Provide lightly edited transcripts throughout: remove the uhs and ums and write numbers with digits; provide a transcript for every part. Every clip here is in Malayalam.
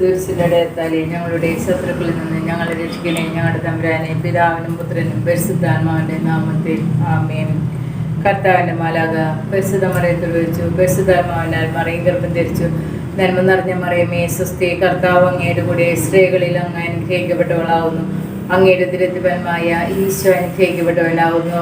ദുരിതത്താലേ ഞങ്ങളുടെ ശത്രുക്കളിൽ നിന്ന് ഞങ്ങളെ രക്ഷിക്കണേ. ഞങ്ങളുടെ തമ്പുരാനെ, പിതാവിനും പുത്രനും പരിശുദ്ധാത്മാവിന്റെ നാമത്തിൽ ആമേൻ. കർത്താവിന്റെ മാലാഖ പരിശുദ്ധ മറിയത്തിൽ വെച്ചു, പരിശുദ്ധാത്മാവിനാൽ മറിയം ഗർഭം ധരിച്ചു. നന്മ നിറഞ്ഞ മറിയമേ സ്വസ്തി, കർത്താവ് അങ്ങയുടെ കൂടെ, സ്ത്രീകളിൽ അങ്ങ് അനുഗ്രഹിക്കപ്പെട്ടവളാവുന്നു. അങ്ങയുടെ ദുരിതഫലമായ ഈശോ അനുഗ്രഹിക്കപ്പെട്ടവനാവുന്നു.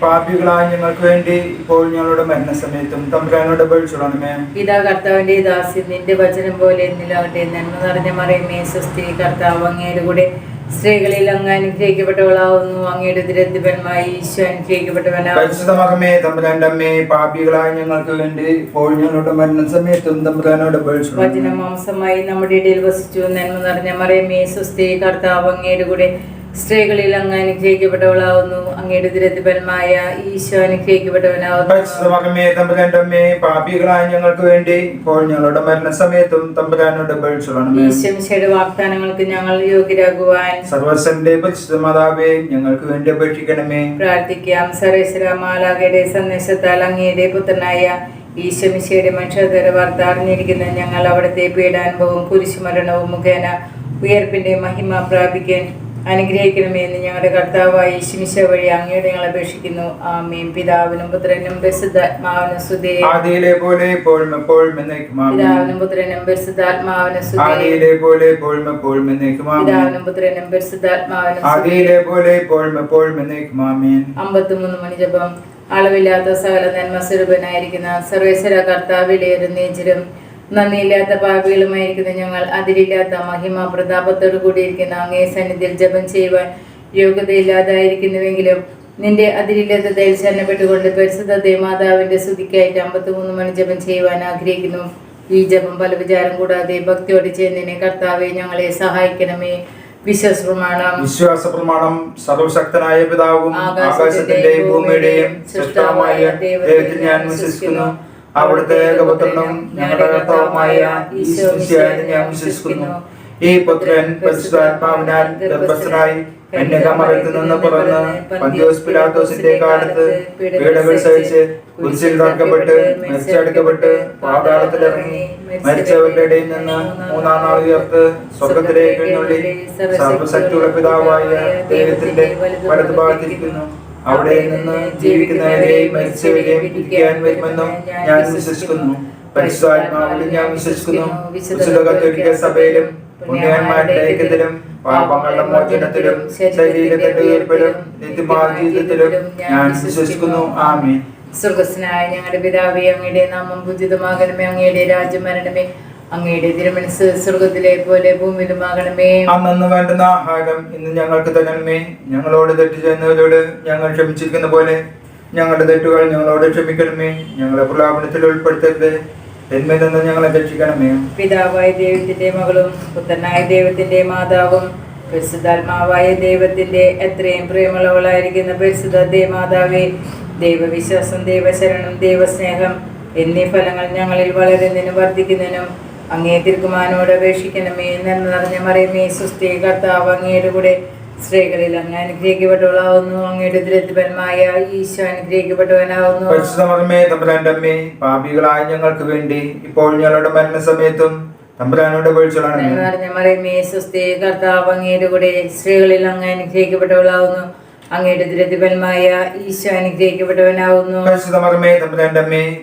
പാപികളായ ഞങ്ങൾക്ക് വേണ്ടി ഇപ്പോൾ ഞങ്ങളുടെ മരണസമയത്തും തമ്പുരാനോട് അപേക്ഷിക്കണമേ. ഇതാ കർത്താവിന്റെ ദാസി, നിന്റെ വചനം പോലെ എന്നിലാകട്ടെ. നന്മ നിറഞ്ഞ മറിയമേ സ്വസ്തി, കർത്താവ് അങ്ങയുടെ കൂടെ, സ്ത്രീകളിൽ അങ്ങ് അനുഗ്രഹിക്കപ്പെട്ടവളാവുന്നു. അങ്ങയുടെ ദുരിതഫലമായ ഈശോ അനുഗ്രഹിക്കപ്പെട്ടവനാവുന്നു. പാപികളായ ഞങ്ങൾക്ക് വേണ്ടി ഇപ്പോൾ ഞങ്ങളുടെ മരണസമയത്തും തമ്പുരാനോട് അപേക്ഷിക്കണമേ. വചനം മാംസമായി നമ്മുടെ ഇടയിൽ വസിച്ചു. നന്മ നിറഞ്ഞ മറിയമേ സ്വസ്തി, കർത്താവ് അങ്ങയുടെ കൂടെ, സ്ത്രീകളിൽ അങ്ങ് അനുഗ്രഹിക്കപ്പെട്ടവളാവുന്നു. അങ്ങയുടെ ദുരിതഫലമായ ഈശോ അനുഗ്രഹിക്കപ്പെട്ടവനാവുന്നു. പാപികളായ ഞങ്ങൾക്ക് വേണ്ടി ഇപ്പോൾ ഞങ്ങളുടെ മരണസമയത്തും തമ്പുരാനോട് അപേക്ഷിക്കണമേ. ഈശോയുടെ വാഗ്ദാനങ്ങൾക്ക് ഞങ്ങൾ യോഗ്യരാകുവാൻ സർവ്വസന്റെ പരിശുദ്ധ മാതാവേ ഞങ്ങൾക്ക് വേണ്ടി അപേക്ഷിക്കണമേ. പ്രാർത്ഥിക്കാം. സർവേശ്വര മാലാഖയുടെ സന്ദേശത്താൽ അങ്ങയുടെ പുത്രനായ ഈശോയുടെ മനുഷ്യതര വാർത്ത അറിഞ്ഞിരിക്കുന്ന ഞങ്ങൾ അവിടുത്തെ പീഡാനുഭവവും കുരിശുമരണവും മുഖേന ഉയർപ്പിന്റെ മഹിമ പ്രാപിക്കാൻ അനുഗ്രഹിക്കണമേ എന്ന് ഞങ്ങളുടെ കർത്താവായ യേശുമിശിഹ വഴി അങ്ങയോട് ഞങ്ങൾ അപേക്ഷിക്കുന്നു. ആമേൻ. പിതാവിനും പുത്രനും പരിശുദ്ധാത്മാവിനും സ്തുതി. ആദിയിലെ പോലെ എപ്പോഴും എപ്പോഴും എന്നേക്കും ആമേൻ. പിതാവിനും പുത്രനും പരിശുദ്ധാത്മാവിനും സ്തുതി. ആദിയിലെ പോലെ എപ്പോഴും എപ്പോഴും എന്നേക്കും ആമേൻ. പിതാവിനും പുത്രനും പരിശുദ്ധാത്മാവിനും സ്തുതി. ആദിയിലെ പോലെ എപ്പോഴും എപ്പോഴും എന്നേക്കും ആമേൻ. 53 മണിജപം. അളവില്ലാത്ത സകല നന്മ സ്വരൂപനായിരിക്കുന്ന സർവേശ്വര കർത്താവിലേറെ നീചരും നന്ദിയില്ലാത്ത പാപികളുമായിരിക്കുന്ന ഞങ്ങൾ അതിരില്ലാത്ത മഹിമ പ്രതാപത്തോടു കൂടിയിരിക്കുന്ന അങ്ങേ സന്നിധിയിൽ ജപം ചെയ്യുവാൻ യോഗ്യതയില്ലാതായിരിക്കുന്നുവെങ്കിലും നിന്റെ അതിരില്ലാത്ത ദയയിൽ ശരണപ്പെട്ടുകൊണ്ട് പരിശുദ്ധ ദേവമാതാവിന്റെ സ്തുതിക്കായിട്ട് 53 മണി ജപം ചെയ്യുവാൻ ആഗ്രഹിക്കുന്നു. ഈ ജപം പല വിചാരം കൂടാതെ ഭക്തിയോടെ ചെയ്യുന്നതിനെ കർത്താവെ ഞങ്ങളെ സഹായിക്കണമേ. വിശ്വാസ പ്രമാണം. സർവശക്തനായ പിതാവും ആകാശത്തിന്റെയും ഭൂമിയുടെയും സൃഷ്ടാവുമായ ദൈവത്തിൽ ഞാൻ വിശ്വസിക്കുന്നു. അവിടുത്തെ ഏകപുത്രനും ഞങ്ങളുടെ കർത്താവുമായ ഈശോമിശിഹായിൽ ഞാൻ വിശ്വസിക്കുന്നു. ഈ പുത്രൻ പരിശുദ്ധാത്മാവിനാൽ ഗർഭസ്ഥനായി കന്യകാമറിയത്തിൽ നിന്ന് പിറന്ന് പന്തിയോസ് പിലാത്തോസിന്റെ കാലത്ത് പീഡകൾ സഹിച്ച് കുരിശിൽ തറക്കപ്പെട്ട് മരിച്ചടക്കപ്പെട്ട് പാതാളത്തിലിറങ്ങി മരിച്ചവരുടെ ഇടയിൽ നിന്ന് 3-ാം നാൾ ഉയർത്ത് സ്വർഗത്തിലേക്ക് എഴുന്നള്ളി സർവശക്തിയുള്ള പിതാവായ ദൈവത്തിന്റെ വലതുഭാഗത്തിരിക്കുന്നു. അവിടെ നിന്ന് ജീവിക്കുന്നവരെയും മരിച്ചവരെയും വിധിക്കാൻ വരുമെന്നും ഞാൻ വിശ്വസിക്കുന്നു. പരിശുദ്ധാത്മാവിലും ഞാൻ വിശ്വസിക്കുന്നു. വിശുദ്ധ കത്തോലിക്ക സഭയിലും പുണ്യവാന്മാരുടെ ഐക്യത്തിലും പാപങ്ങളുടെ മോചനത്തിലും ശരീരത്തിന്റെ ഉയർപ്പിലും നിത്യമായ ജീവിതത്തിലും ഞാൻ വിശ്വസിക്കുന്നു. ആമേൻ. സ്വർഗ്ഗസ്ഥനായ ഞങ്ങളുടെ പിതാവേ, അങ്ങയുടെ നാമം പൂജിതമാകണമേ. അങ്ങയുടെ രാജ്യം വരണമേ. അങ്ങയുടെ തിരുമനസ്സ് സ്വർഗത്തിലെ പോലെ ഭൂമിയിലുമാകണമേ. അന്നു വേണ്ടുന്ന ആഹാരം ഇന്ന് ഞങ്ങൾക്ക് തരണമേ. ഞങ്ങളോട് തെറ്റ് ചെയ്യുന്നവരോട് ഞങ്ങൾ ക്ഷമിച്ചിരിക്കുന്ന പോലെ ഞങ്ങളുടെ തെറ്റുകൾ ഞങ്ങളോട് ക്ഷമിക്കണമേ. ഞങ്ങളെ പ്രലാപനത്തിൽ ഉൾപ്പെടുത്തരുത്, എന്മേൽ നിന്ന് ഞങ്ങളെ രക്ഷിക്കണമേ. പിതാവായ ദൈവത്തിന്റെ മകളും പുത്രനായ ദൈവത്തിന്റെ മാതാവും പരിശുദ്ധാത്മാവായ ദൈവത്തിന്റെ എത്രയും പ്രേമമുള്ളവളായിരിക്കുന്ന പരിശുദ്ധ ദേവമാതാവേ, ദൈവവിശ്വാസം, ദൈവശരണം, ദൈവസ്നേഹം എന്നീ ഫലങ്ങൾ ഞങ്ങളിൽ വളരുന്നതിനും വർദ്ധിക്കുന്നതിനും അങ്ങേ തിരുക്കുമാരനോട് അപേക്ഷിക്കണമേ. നന്മ നിറഞ്ഞ മറിയമേ സ്വസ്തി, കർത്താവ് അങ്ങയുടെ കൂടെ, സ്ത്രീകളിൽ അങ്ങ് അനുഗ്രഹിക്കപ്പെട്ടവളാവുന്നു. അങ്ങയുടെ ദുരിതഫലമായ ഈശോ അനുഗ്രഹിക്കപ്പെട്ടവനാവുന്നു. പാപികളായ ഞങ്ങൾക്ക് വേണ്ടി ഇപ്പോൾ ഞങ്ങളുടെ മരണസമയത്തും തമ്പുരാനോട് അപേക്ഷിക്കണമേ. നന്മ നിറഞ്ഞ മറിയമേ സ്വസ്തി, കർത്താവ് അങ്ങയുടെ കൂടെ, സ്ത്രീകളിൽ അങ്ങ് അനുഗ്രഹിക്കപ്പെട്ടവളാവുന്നു. അങ്ങയുടെ ദുരിതഫലമായ ഈശോ അനുഗ്രഹിക്കപ്പെട്ടവനാവുന്നു.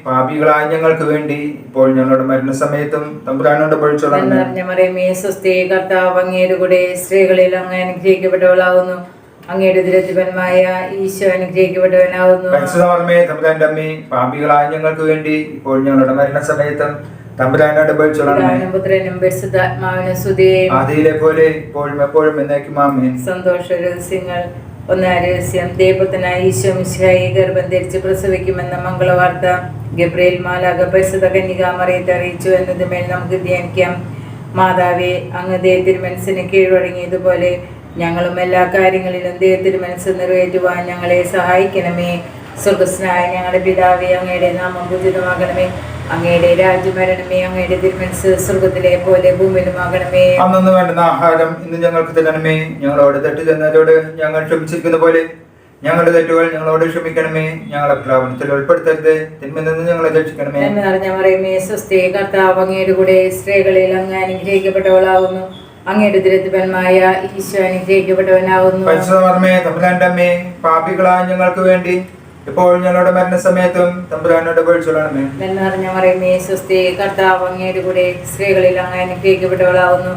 പാപികളായ ഞങ്ങൾക്ക് വേണ്ടി ഇപ്പോൾ ഞങ്ങളുടെ മരണസമയത്തും തമ്പുരാനോട് അപേക്ഷിക്കണമേ. മറിയമേ സ്വസ്തി, കർത്താവ് അങ്ങയുടെ കൂടെ, സ്ത്രീകളിൽ അങ്ങ് അനുഗ്രഹിക്കപ്പെട്ടവളാവുന്നു. അങ്ങയുടെ ദുരിതഫലമായ ഈശോ അനുഗ്രഹിക്കപ്പെട്ടവനാവുന്നു. പാപികളായ ഞങ്ങൾക്ക് വേണ്ടി ഇപ്പോൾ ഞങ്ങളുടെ മരണസമയത്തും തമ്പുരാനോട് അപേക്ഷിക്കണമേ. പുത്രനും പരിശുദ്ധാത്മാവിനും സ്തുതി. ആദിയിലെ പോലെ ഇപ്പോഴും എപ്പോഴും എന്നേക്കും ആമേൻ. സന്തോഷ രഹസ്യങ്ങൾ. 1-ാം രഹസ്യം. ദൈവപുത്രനായ ഈശോമിശിഹായെ ഗർഭം ധരിച്ച് പ്രസവിക്കുമെന്ന മംഗളവാർത്ത ഗബ്രിയേൽ മാലാഖ പരിശുദ്ധ കന്യകാമറിയത്തെ അറിയിച്ചു എന്നതുമേൽ നമുക്ക് ധ്യാനിക്കാം. മാതാവേ, അങ്ങ് ദൈവത്തിരുമനസ്സിന് കീഴ്വഴങ്ങിയതുപോലെ ഞങ്ങളും എല്ലാ കാര്യങ്ങളിലും ദൈവത്തിരുമനസ്സ് നിറവേറ്റുവാൻ ഞങ്ങളെ സഹായിക്കണമേ. സ്വർഗ്ഗസ്ഥനായ ഞങ്ങളുടെ പിതാവേ, അങ്ങയുടെ നാമം പൂജിതമാകണമേ. അങ്ങയുടെ രാജ്യം വരണമേ. അങ്ങയുടെ തിരുമനസ്സ് സ്വർഗ്ഗത്തിലെ പോലെ ഭൂമിയിലുമാകണമേ. അന്നു വേണ്ടുന്ന ആഹാരം ഇന്ന് ഞങ്ങൾക്ക് തരണമേ. ഞങ്ങളോട് തെറ്റ് ചെയ്യുന്നവരോട് ഞങ്ങൾ ക്ഷമിച്ചിരിക്കുന്ന പോലെ ഞങ്ങളുടെ തെറ്റുകൾ ഞങ്ങളോട് ക്ഷമിക്കണമേ. ഞങ്ങളെ പ്രലോഭനത്തിൽ ഉൾപ്പെടുത്തരുത്, തിന്മയിൽ നിന്ന് ഞങ്ങളെ രക്ഷിക്കണമേ. നന്മ നിറഞ്ഞ മറിയമേ സ്വസ്തി, കർത്താവ് അങ്ങയുടെ കൂടെ സ്ത്രീകളിൽ അങ്ങ് അനുഗ്രഹിക്കപ്പെട്ടവളാകുന്നു. അങ്ങയുടെ ഉദരത്തിൻഫലമായ ഈശോ അനുഗ്രഹിക്കപ്പെട്ടവനാകുന്നു. പരിശുദ്ധ മറിയമേ തമ്പുരാന്റെ അമ്മേ, പാപികളായ ഞങ്ങൾക്ക് വേണ്ടി ഇപ്പോൾ ഞങ്ങളുടെ മരണസമയത്തും തമ്പുരാനോട് അപേക്ഷിച്ചുകൊള്ളണമേ. നന്മ നിറഞ്ഞ മറിയമേ സ്വസ്തി, കർത്താവ് അങ്ങയുടെ കൂടെ സ്ത്രീകളിൽ അങ്ങ് അനുഗ്രഹിക്കപ്പെട്ടവളാകുന്നു.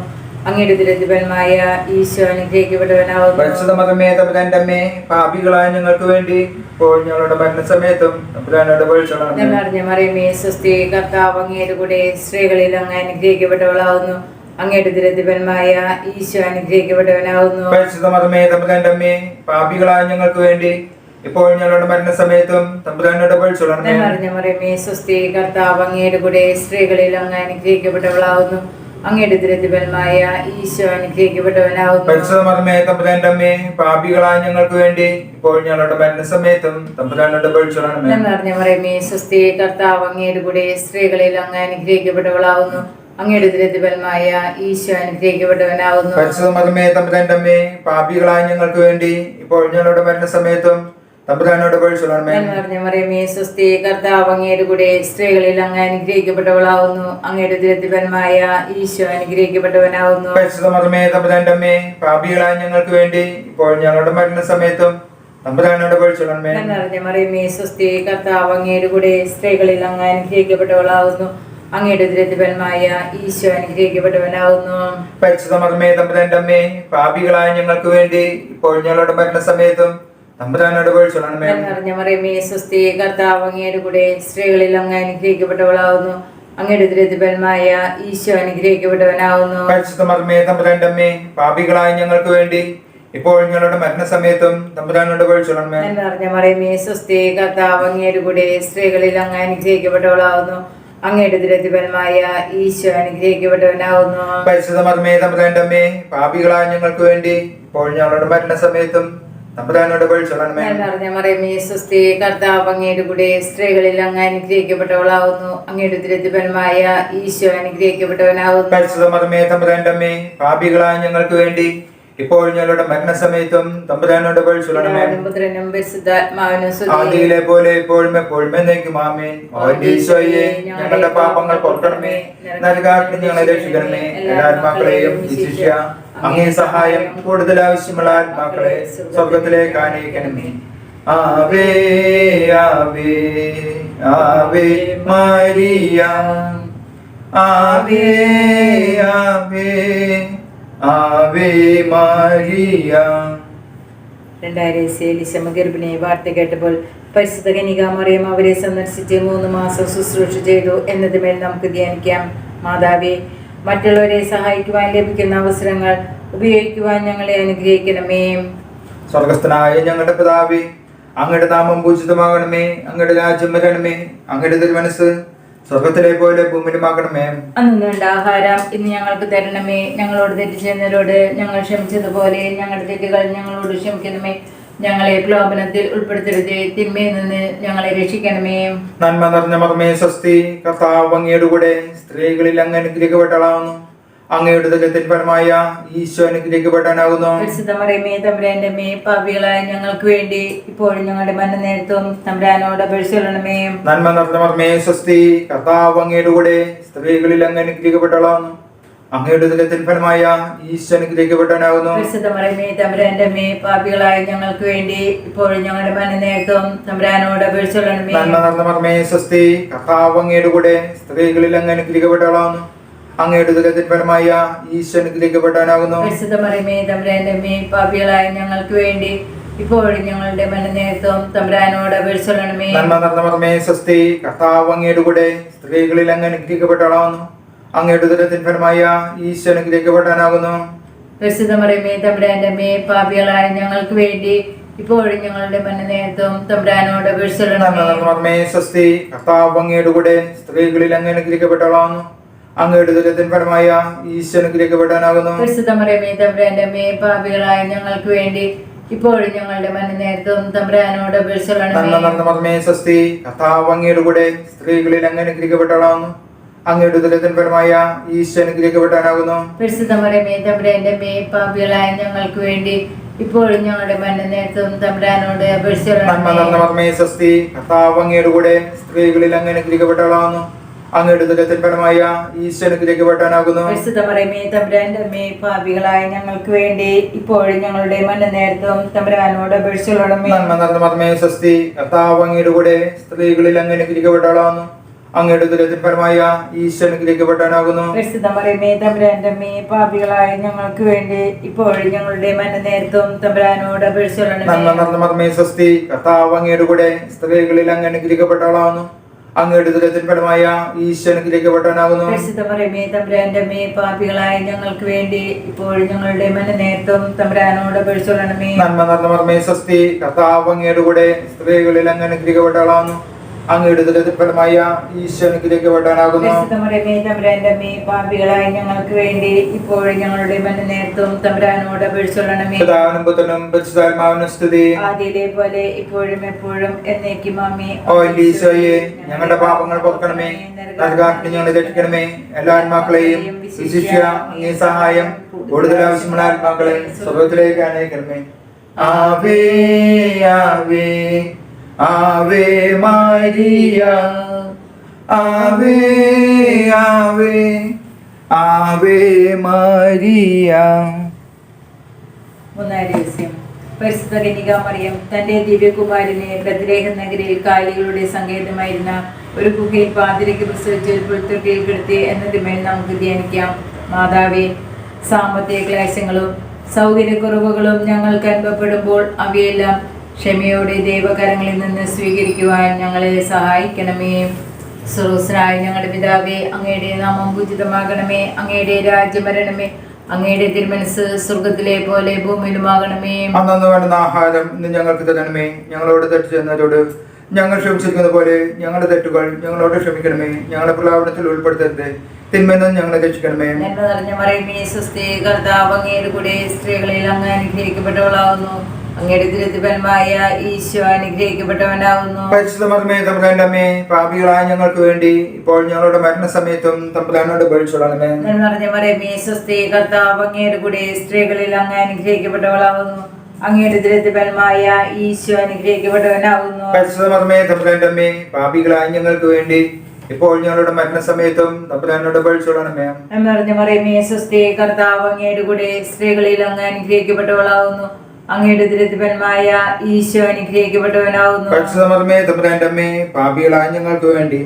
അങ്ങയുടെ ഉദരത്തിൻഫലമായ ഈശോ അനുഗ്രഹിക്കപ്പെട്ടവനാകുന്നു. പരിശുദ്ധ മറിയമേ തമ്പുരാന്റെ അമ്മേ, പാപികളായ ഞങ്ങൾക്ക് വേണ്ടി ഇപ്പോൾ ഞങ്ങളുടെ മരണസമയത്തും തമ്പുരാനോട് അപേക്ഷിച്ചുകൊള്ളണമേ. നന്മ നിറഞ്ഞ മറിയമേ സ്വസ്തി, കർത്താവ് അങ്ങയുടെ കൂടെ സ്ത്രീകളിൽ അങ്ങ് അനുഗ്രഹിക്കപ്പെട്ടവളാകുന്നു. അങ്ങയുടെ ഉദരത്തിൻഫലമായ ഈശോ അനുഗ്രഹിക്കപ്പെട്ടവനാകുന്നു. പരിശുദ്ധ മറിയമേ തമ്പുരാന്റെ അമ്മേ, പാപികളായ ഞങ്ങൾക്ക് വേണ്ടി ഇപ്പോൾ ഞങ്ങളുടെ മരണസമയത്തും തമ്പുരാനോട് അപേക്ഷിച്ചുകൊള്ളണമേ. നന്മ നിറഞ്ഞ മറിയമേ സ്വസ്തി, കർത്താവ് അങ്ങയുടെ കൂടെ സ്ത്രീകളിൽ അങ്ങ് അനുഗ്രഹിക്കപ്പെട്ടവളാകുന്നു. അങ്ങയുടെ ഉദരത്തിൻഫലമായ ഈശോ അനുഗ്രഹിക്കപ്പെട്ടവനാകുന്നു. പരിശുദ്ധ മറിയമേ തമ്പുരാന്റെ അമ്മേ, പാപികളായ ഞങ്ങൾക്ക് വേണ്ടി ഇപ്പോൾ ഞങ്ങളുടെ മരണസമയത്തും തമ്പുരാനോട് അപേക്ഷിച്ചുകൊള്ളണമേ. നന്മ നിറഞ്ഞ മറിയമേ സ്വസ്തി, കർത്താവ് അങ്ങയുടെ കൂടെ സ്ത്രീകളിൽ അങ്ങ് അനുഗ്രഹിക്കപ്പെട്ടവളാകുന്നു. അങ്ങയുടെ ഉദരത്തിൻഫലമായ ഈശോ അനുഗ്രഹിക്കപ്പെട്ടവനാകുന്നു. പരിശുദ്ധ മറിയമേ തമ്പുരാന്റെ അമ്മേ, പാപികളായ ഞങ്ങൾക്ക് വേണ്ടി ഇപ്പോൾ ഞങ്ങളുടെ മരണസമയത്തും തമ്പുരാനോട് അപേക്ഷിച്ചുകൊള്ളണമേ. നന്മ നിറഞ്ഞ മറിയമേ സ്വസ്തി, കർത്താവ് അങ്ങയുടെ കൂടെ സ്ത്രീകളിൽ അങ്ങ് അനുഗ്രഹിക്കപ്പെട്ടവളാകുന്നു. അങ്ങയുടെ ഉദരത്തിൻഫലമായ ഈശോ അനുഗ്രഹിക്കപ്പെട്ടവനാകുന്നു. പരിശുദ്ധ മറിയമേ തമ്പുരാന്റെ അമ്മേ, പാപികളായ ഞങ്ങൾക്ക് വേണ്ടി ഇപ്പോൾ ഞങ്ങളുടെ മരണസമയത്തും തമ്പുരാനോട് അപേക്ഷിച്ചുകൊള്ളണമേ. നന്മ നിറഞ്ഞ മറിയമേ സ്വസ്തി, കർത്താവ് അങ്ങയുടെ കൂടെ സ്ത്രീകളിൽ അങ്ങ് അനുഗ്രഹിക്കപ്പെട്ടവളാകുന്നു. അങ്ങയുടെ ഉദരത്തിൻഫലമായ ഈശോ അനുഗ്രഹിക്കപ്പെട്ടവനാകുന്നു. പരിശുദ്ധ മറിയമേ തമ്പുരാന്റെ അമ്മേ, പാപികളായ ഞങ്ങൾക്ക് വേണ്ടി ഇപ്പോൾ ഞങ്ങളുടെ മരണസമയത്തും തമ്പുരാനോട് അപേക്ഷിച്ചുകൊള്ളണമേ. നന്മ നിറഞ്ഞ മറിയമേ സ്വസ്തി, കർത്താവ് അങ്ങയുടെ കൂടെ സ്ത്രീകളിൽ അങ്ങ് അനുഗ്രഹിക്കപ്പെട്ടവളാകുന്നു. അങ്ങയുടെ ഉദരത്തിൻഫലമായ ഈശോ അനുഗ്രഹിക്കപ്പെട്ടവനാകുന്നു. പരിശുദ്ധ മറിയമേ തമ്പുരാന്റെ അമ്മേ, പാപികളായ ഞങ്ങൾക്ക് വേണ്ടി ഇപ്പോൾ ഞങ്ങളുടെ മരണസമയത്തും തമ്പുരാനോട് അപേക്ഷിച്ചുകൊള്ളണമേ. നന്മ നിറഞ്ഞ മറിയമേ സ്വസ്തി, കർത്താവ് അങ്ങയുടെ കൂടെ സ്ത്രീകളിൽ അങ്ങ് അനുഗ്രഹിക്കപ്പെട്ടവളാകുന്നു. അങ്ങയുടെ ഉദരത്തിൻഫലമായ ഈശോ അനുഗ്രഹിക്കപ്പെട്ടവനാകുന്നു. പരിശുദ്ധ മറിയമേ തമ്പുരാന്റെ അമ്മേ, പാപികളായ ഞങ്ങൾക്ക് വേണ്ടി ഇപ്പോൾ ഞങ്ങളുടെ മരണസമയത്തും തമ്പുരാനോട് അപേക്ഷിച്ചുകൊള്ളണമേ. നന്മ നിറഞ്ഞ മറിയമേ സ്വസ്തി, കർത്താവ് അങ്ങയുടെ കൂടെ സ്ത്രീകളിൽ അങ്ങ് അനുഗ്രഹിക്കപ്പെട്ടവളാകുന്നു. അങ്ങയുടെ ഉദരത്തിൻഫലമായ ഈശോ അനുഗ്രഹിക്കപ്പെട്ടവനാകുന്നു. പരിശുദ്ധ മറിയമേ തമ്പുരാന്റെ അമ്മേ, പാപികളായ ഞങ്ങൾക്ക് വേണ്ടി ഇപ്പോൾ ഞങ്ങളുടെ മരണസമയത്തും തമ്പുരാനോട് അപേക്ഷിച്ചുകൊള്ളണമേ. പുത്രനും പരിശുദ്ധാത്മാവിനും സ്തുതി. ആദിയിലെ പോലെ എപ്പോഴും എപ്പോഴും എന്നേക്കും ആമേൻ. അവന്റെ ഈശോയെ, ഞങ്ങളുടെ പാപങ്ങൾ പൊറുക്കണമേ, നരകാഗ്നി ഞങ്ങളെ രക്ഷിക്കണമേ. എല്ലാ ആത്മാക്കളെയും ശിക്ഷ അങ്ങേ സഹായം കൂടുതൽ ആവശ്യമുള്ള ആത്മാക്കളെ സ്വർഗത്തിലേക്ക് ആനയിക്കണമേ. ആവേ ആവേ ആവേ മരിയ, ആവേ ആവേ ആവേ മരിയ. 2000 എലിശമ്മ ഗർഭിണിയെ വാർത്ത കേട്ടപ്പോൾ പരിശുദ്ധ കന്യകാമറിയം അവരെ സന്ദർശിച്ച് 3 മാസം ശുശ്രൂഷ ചെയ്തു എന്നതുമേൽ നമുക്ക് ധ്യാനിക്കാം. മാതാവേ, മറ്റുള്ളവരെ സഹായിക്കുവാൻ ലഭിക്കുന്ന അവസരങ്ങൾ ഉപയോഗിക്കുവാൻ ഞങ്ങളെ അനുഗ്രഹിക്കണമേ. സ്വർഗസ്ഥനായ ഞങ്ങളുടെ പിതാവേ, അങ്ങയുടെ നാമം പൂജിതമാകണമേ. അങ്ങയുടെ രാജ്യം വരണമേ. അങ്ങയുടെ തിരുമനസ് സ്വർഗത്തിലെ പോലെ ഭൂമിയിലുമാകണമേ. അന്ന് വേണ്ട ആഹാരം ഇന്ന് ഞങ്ങൾക്ക് തരണമേ. ഞങ്ങളോട് തെറ്റ് ചെയ്യുന്നവരോട് ഞങ്ങൾ ക്ഷമിച്ചതുപോലെ ഞങ്ങളുടെ തെറ്റുകൾ ഞങ്ങളോട് ക്ഷമിക്കണമേ. ഞങ്ങളെ പ്രലോഭനത്തിൽ ഉൾപ്പെടുത്തരുതേ, തിന്മയിൽ നിന്ന് ഞങ്ങളെ രക്ഷിക്കണമേ. നന്മ നിറഞ്ഞ മറിയമേ സ്വസ്തി, കർത്താവ് അങ്ങയുടെ കൂടെ സ്ത്രീകളിൽ അങ്ങ് അനുഗ്രഹിക്കപ്പെട്ടവളാവുന്നു. അങ്ങയുടെ ഉദരത്തിൻഫലമായ ഈശോ അനുഗ്രഹിക്കപ്പെട്ടവനാകുന്നു. പരിശുദ്ധ മറിയമേ തമ്പുരാന്റെ അമ്മേ, പാപികളായ ഞങ്ങൾക്ക് വേണ്ടി ഇപ്പോഴും ഞങ്ങളുടെ മരണനേരത്തും തമ്പുരാനോട് അപേക്ഷിച്ചുകൊള്ളണമേ. നന്മ നിറഞ്ഞ മറിയമേ സ്വസ്തി, കർത്താവ് അങ്ങയുടെ കൂടെ സ്ത്രീകളിൽ അങ്ങ് അനുഗ്രഹിക്കപ്പെട്ടവളാവുന്നു. അങ്ങയുടെ ഉദരത്തിൻഫലമായ ഈശോ അനുഗ്രഹിക്കപ്പെട്ടവനാകുന്നു. പരിശുദ്ധ മറിയമേ തമ്പുരാന്റെ അമ്മേ, പാപികളായ ഞങ്ങൾക്ക് വേണ്ടി ഇപ്പോഴും ഞങ്ങളുടെ മരണനേരത്തും തമ്പുരാനോട് അപേക്ഷിച്ചുകൊള്ളണമേ. നന്മ നിറഞ്ഞ മറിയമേ സ്വസ്തി, കർത്താവ് അങ്ങയുടെ കൂടെ സ്ത്രീകളിൽ അങ്ങ് അനുഗ്രഹിക്കപ്പെട്ടവളാവുന്നു. അങ്ങയുടെ ഉദരത്തിൻഫലമായ ഈശോ അനുഗ്രഹിക്കപ്പെട്ടവനാകുന്നു. പരിശുദ്ധ മറിയമേ തമ്പുരാന്റെ അമ്മേ, പാപികളായ ഞങ്ങൾക്ക് വേണ്ടി ഇപ്പോഴും ഞങ്ങളുടെ മരണനേരത്തും തമ്പുരാനോട് അപേക്ഷിച്ചുകൊള്ളണമേ. നന്മ നിറഞ്ഞ മറിയമേ സ്വസ്തി, കർത്താവ് അങ്ങയുടെ കൂടെ സ്ത്രീകളിൽ അങ്ങ് അനുഗ്രഹിക്കപ്പെട്ടവളാവുന്നു. അങ്ങയുടെ ഉദരത്തിൻഫലമായ ഈശോ അനുഗ്രഹിക്കപ്പെട്ടവനാകുന്നു. പരിശുദ്ധ മറിയമേ തമ്പുരാന്റെ അമ്മേ, പാപികളായ ഞങ്ങൾക്ക് വേണ്ടി ഇപ്പോഴും ഞങ്ങളുടെ മരണനേരത്തും തമ്പുരാനോട് അപേക്ഷിച്ചുകൊള്ളണമേ. നന്മ നിറഞ്ഞ മറിയമേ സ്വസ്തി, കർത്താവ് അങ്ങയുടെ കൂടെ സ്ത്രീകളിൽ അങ്ങ് അനുഗ്രഹിക്കപ്പെട്ടവളാവുന്നു. അങ്ങയുടെ ഉദരത്തിൻഫലമായ ഈശോ അനുഗ്രഹിക്കപ്പെട്ടവനാകുന്നു. പരിശുദ്ധ മറിയമേ തമ്പുരാന്റെ അമ്മേ, പാപികളായ ഞങ്ങൾക്ക് വേണ്ടി ഇപ്പോഴും ഞങ്ങളുടെ മരണനേരത്തും തമ്പുരാനോട് അപേക്ഷിച്ചുകൊള്ളണമേ. നന്മ നിറഞ്ഞ മറിയമേ സ്വസ്തി, കർത്താവ് അങ്ങയുടെ കൂടെ സ്ത്രീകളിൽ അങ്ങ് അനുഗ്രഹിക്കപ്പെട്ടവളാവുന്നു. അങ്ങയുടെ ഉദരത്തിൻഫലമായ ഈശോ അനുഗ്രഹിക്കപ്പെട്ടവനാകുന്നു. പരിശുദ്ധ മറിയമേ തമ്പുരാന്റെ അമ്മേ, പാപികളായ ഞങ്ങൾക്ക് വേണ്ടി ഇപ്പോഴും ഞങ്ങളുടെ മരണനേരത്തും തമ്പുരാനോട് നന്മ അപേക്ഷിച്ചുകൊള്ളണമേ. നിറഞ്ഞ മർമ്മേ സ്വസ്തി, കർത്താവ് അങ്ങയുടെ കൂടെ സ്ത്രീകളിൽ അങ്ങ് അനുഗ്രഹിക്കപ്പെട്ടവളാകുന്നു. അങ്ങയുടെ ഉദരത്തിൻ ഫലമായ ഈശോ അനുഗ്രഹിക്കപ്പെട്ടാനാകുന്നു. പരിശുദ്ധ മറിയമേ, തമ്പുരാന്റെ അമ്മേ, പാപികളായ ഞങ്ങൾക്ക് വേണ്ടി ഇപ്പോഴും ഞങ്ങളുടെ മരണനേരത്തും തമ്പുരാനോട് അപേക്ഷിച്ചുകൊള്ളണമേ. നന്മ നിറഞ്ഞ മർമ്മേ സ്വസ്തി, കർത്താവ് അങ്ങയുടെ കൂടെ സ്ത്രീകളിൽ അങ്ങ് അനുഗ്രഹിക്കപ്പെട്ടവളാകുന്നു. അങ്ങയുടെ ഉദരത്തിൻ ഫലമായ ഈശോ അനുഗ്രഹിക്കപ്പെട്ടാനാകുന്നു. പരിശുദ്ധ മറിയമേ, തമ്പുരാന്റെ അമ്മേ, പാപികളായ ഞങ്ങൾക്ക് വേണ്ടി ഇപ്പോഴും ഞങ്ങളുടെ മരണനേരത്തും തമ്പുരാനോട് അപേക്ഷിച്ചുകൊള്ളണമേ. നന്മ നിറഞ്ഞ മർമ്മേ സ്വസ്തി, കർത്താവ് അങ്ങയുടെ കൂടെ സ്ത്രീകളിൽ അങ്ങ് അനുഗ്രഹിക്കപ്പെട്ടവളാകുന്നു. അങ്ങയുടെ ഉദരത്തിൻ ഫലമായ ഈശോ അനുഗ്രഹിക്കപ്പെട്ടാനാകുന്നു. പരിശുദ്ധ മറിയമേ, തമ്പുരാന്റെ അമ്മേ, പാപികളായ ഞങ്ങൾക്ക് വേണ്ടി ഇപ്പോഴും ഞങ്ങളുടെ മരണനേരത്തും തമ്പുരാനോട് അപേക്ഷിച്ചുകൊള്ളണമേ. നന്മ നിറഞ്ഞ മർമ്മേ സ്വസ്തി, കർത്താവ് അങ്ങയുടെ കൂടെ സ്ത്രീകളിൽ അങ്ങ് അനുഗ്രഹിക്കപ്പെട്ടവളാകുന്നു. അങ്ങയുടെ ഉദരത്തിൻ ഫലമായ ഈശോ അനുഗ്രഹിക്കപ്പെട്ടാനാകുന്നു. പരിശുദ്ധ മറിയമേ, തമ്പുരാന്റെ അമ്മേ, പാപികളായ ഞങ്ങൾക്ക് വേണ്ടി ഇപ്പോഴും ഞങ്ങളുടെ മരണനേരത്തും തമ്പുരാനോട് അപേക്ഷിച്ചുകൊള്ളണമേ. പിതാവിനും പുത്രനും പരിശുദ്ധാത്മാവിനും സ്തുതി. ആദിയിലെ പോലെ ഇപ്പോഴും എപ്പോഴും എന്നേക്കും ആമേൻ. ഓ ഈശോയെ, ഞങ്ങളുടെ പാപങ്ങൾ പൊറുക്കണമേ, നരകാഗ്നി ഞങ്ങളെ രക്ഷിക്കണമേ. എല്ലാ ആത്മാക്കളെയും വിശിഷ്യ അങ്ങേ സഹായം കൂടുതൽ ആവശ്യമുള്ള ആത്മാക്കളെ സ്വർഗ്ഗത്തിലേക്ക് അനയിക്കണമേ. ആവേ ആവേ ആവേ മരിയ, ആവേ ആവേ ആവേ മരിയ. മൂന്നാം രഹസ്യം. പരിശുദ്ധ കന്യകാമറിയം തന്റെ ദിവ്യകുമാരനെ ബത്ലഹേം നഗരിയിൽ കാലികളുടെ സങ്കേതമായിരുന്ന ഒരു ഗുഹയിൽ പാതിരയ്ക്ക് പ്രസവിച്ച് ഒരു പുൽത്തൊട്ടിയിൽ കിടത്തി എന്നതിന്മേൽ നമുക്ക് ധ്യാനിക്കാം. മാതാവേ, സാമ്പത്തിക ക്ലേശങ്ങളും സൗകര്യക്കുറവുകളും ഞങ്ങൾക്ക് അനുഭവപ്പെടുമ്പോൾ അവയെല്ലാം ക്ഷമയോടെ ദൈവകരങ്ങളിൽ നിന്ന് സ്വീകരിക്കുവാൻ ഞങ്ങളെ സഹായിക്കണമേ. സ്രോതസ്സനായ ഞങ്ങളുടെ പിതാവേ, അങ്ങയുടെ നാമം പൂജിതമാകണമേ. അങ്ങയുടെ രാജ്യം വരണമേ. അങ്ങയുടെ തിരുമനസ് സ്വർഗത്തിലെ പോലെ ഭൂമിയിലുമാകണമേ. അന്നു വേണ്ടുന്ന ആഹാരം ഇന്ന് ഞങ്ങൾക്ക് തരണമേ. ഞങ്ങളോട് തെറ്റ് ചെയ്യുന്നവരോട് ഞങ്ങൾ ക്ഷമിച്ചിരിക്കുന്ന പോലെ ഞങ്ങളുടെ തെറ്റുകൾ ഞങ്ങളോട് ക്ഷമിക്കണമേ. ഞങ്ങളുടെ പ്രലാപനത്തിൽ ഉൾപ്പെടുത്തരുത്, തിന്മയിൽ നിന്ന് ഞങ്ങളെ രക്ഷിക്കണമേ. നന്മ നിറഞ്ഞ മറിയമേ, സ്വസ്തി, കർത്താവ് അങ്ങയുടെ കൂടെ സ്ത്രീകളിൽ അങ്ങ് അനുഗ്രഹിക്കപ്പെട്ടവളാവുന്നു. അങ്ങയുടെ ദുരിതഫലമായ ഈശോ അനുഗ്രഹിക്കപ്പെട്ടവനാവുന്നു. പരിശുദ്ധ മർമ്മേ, തമ്പുരാന്റെ അമ്മേ, പാപികളായ ഞങ്ങൾക്ക് വേണ്ടി ഇപ്പോൾ ഞങ്ങളുടെ മരണസമയത്തും തമ്പുരാനോട് അപേക്ഷിച്ചുകൊള്ളണമേ. നന്മ നിറഞ്ഞ മറിയമേ, സ്വസ്തി, കർത്താവ് അങ്ങയുടെ കൂടെ സ്ത്രീകളിൽ അങ്ങ് അനുഗ്രഹിക്കപ്പെട്ടവളാവുന്നു. അങ്ങയുടെ ദുരിതഫലമായ ഈശോ അനുഗ്രഹിക്കപ്പെട്ടവനാവുന്നു. പരിശുദ്ധ മർമ്മേ, തമ്പുരാന്റെ അമ്മേ, പാപികളായ ഞങ്ങൾക്ക് വേണ്ടി ഇപ്പോൾ ഞങ്ങളുടെ മരണസമയത്തും തമ്പുരാനോട് അപേക്ഷിച്ചുകൊള്ളണമേ. നന്മ നിറഞ്ഞ മറിയമേ, സ്വസ്തി, കർത്താവ് അങ്ങയുടെ കൂടെ സ്ത്രീകളിൽ അങ്ങ് അനുഗ്രഹിക്കപ്പെട്ടവളാവുന്നു. അങ്ങയുടെ ദുരിതഫലമായ ഈശോ അനുഗ്രഹിക്കപ്പെട്ടവനാവുന്നു. പരിശുദ്ധ മർമ്മേ, തമ്പുരാന്റെ അമ്മേ, പാപികളായ ഞങ്ങൾക്ക് വേണ്ടി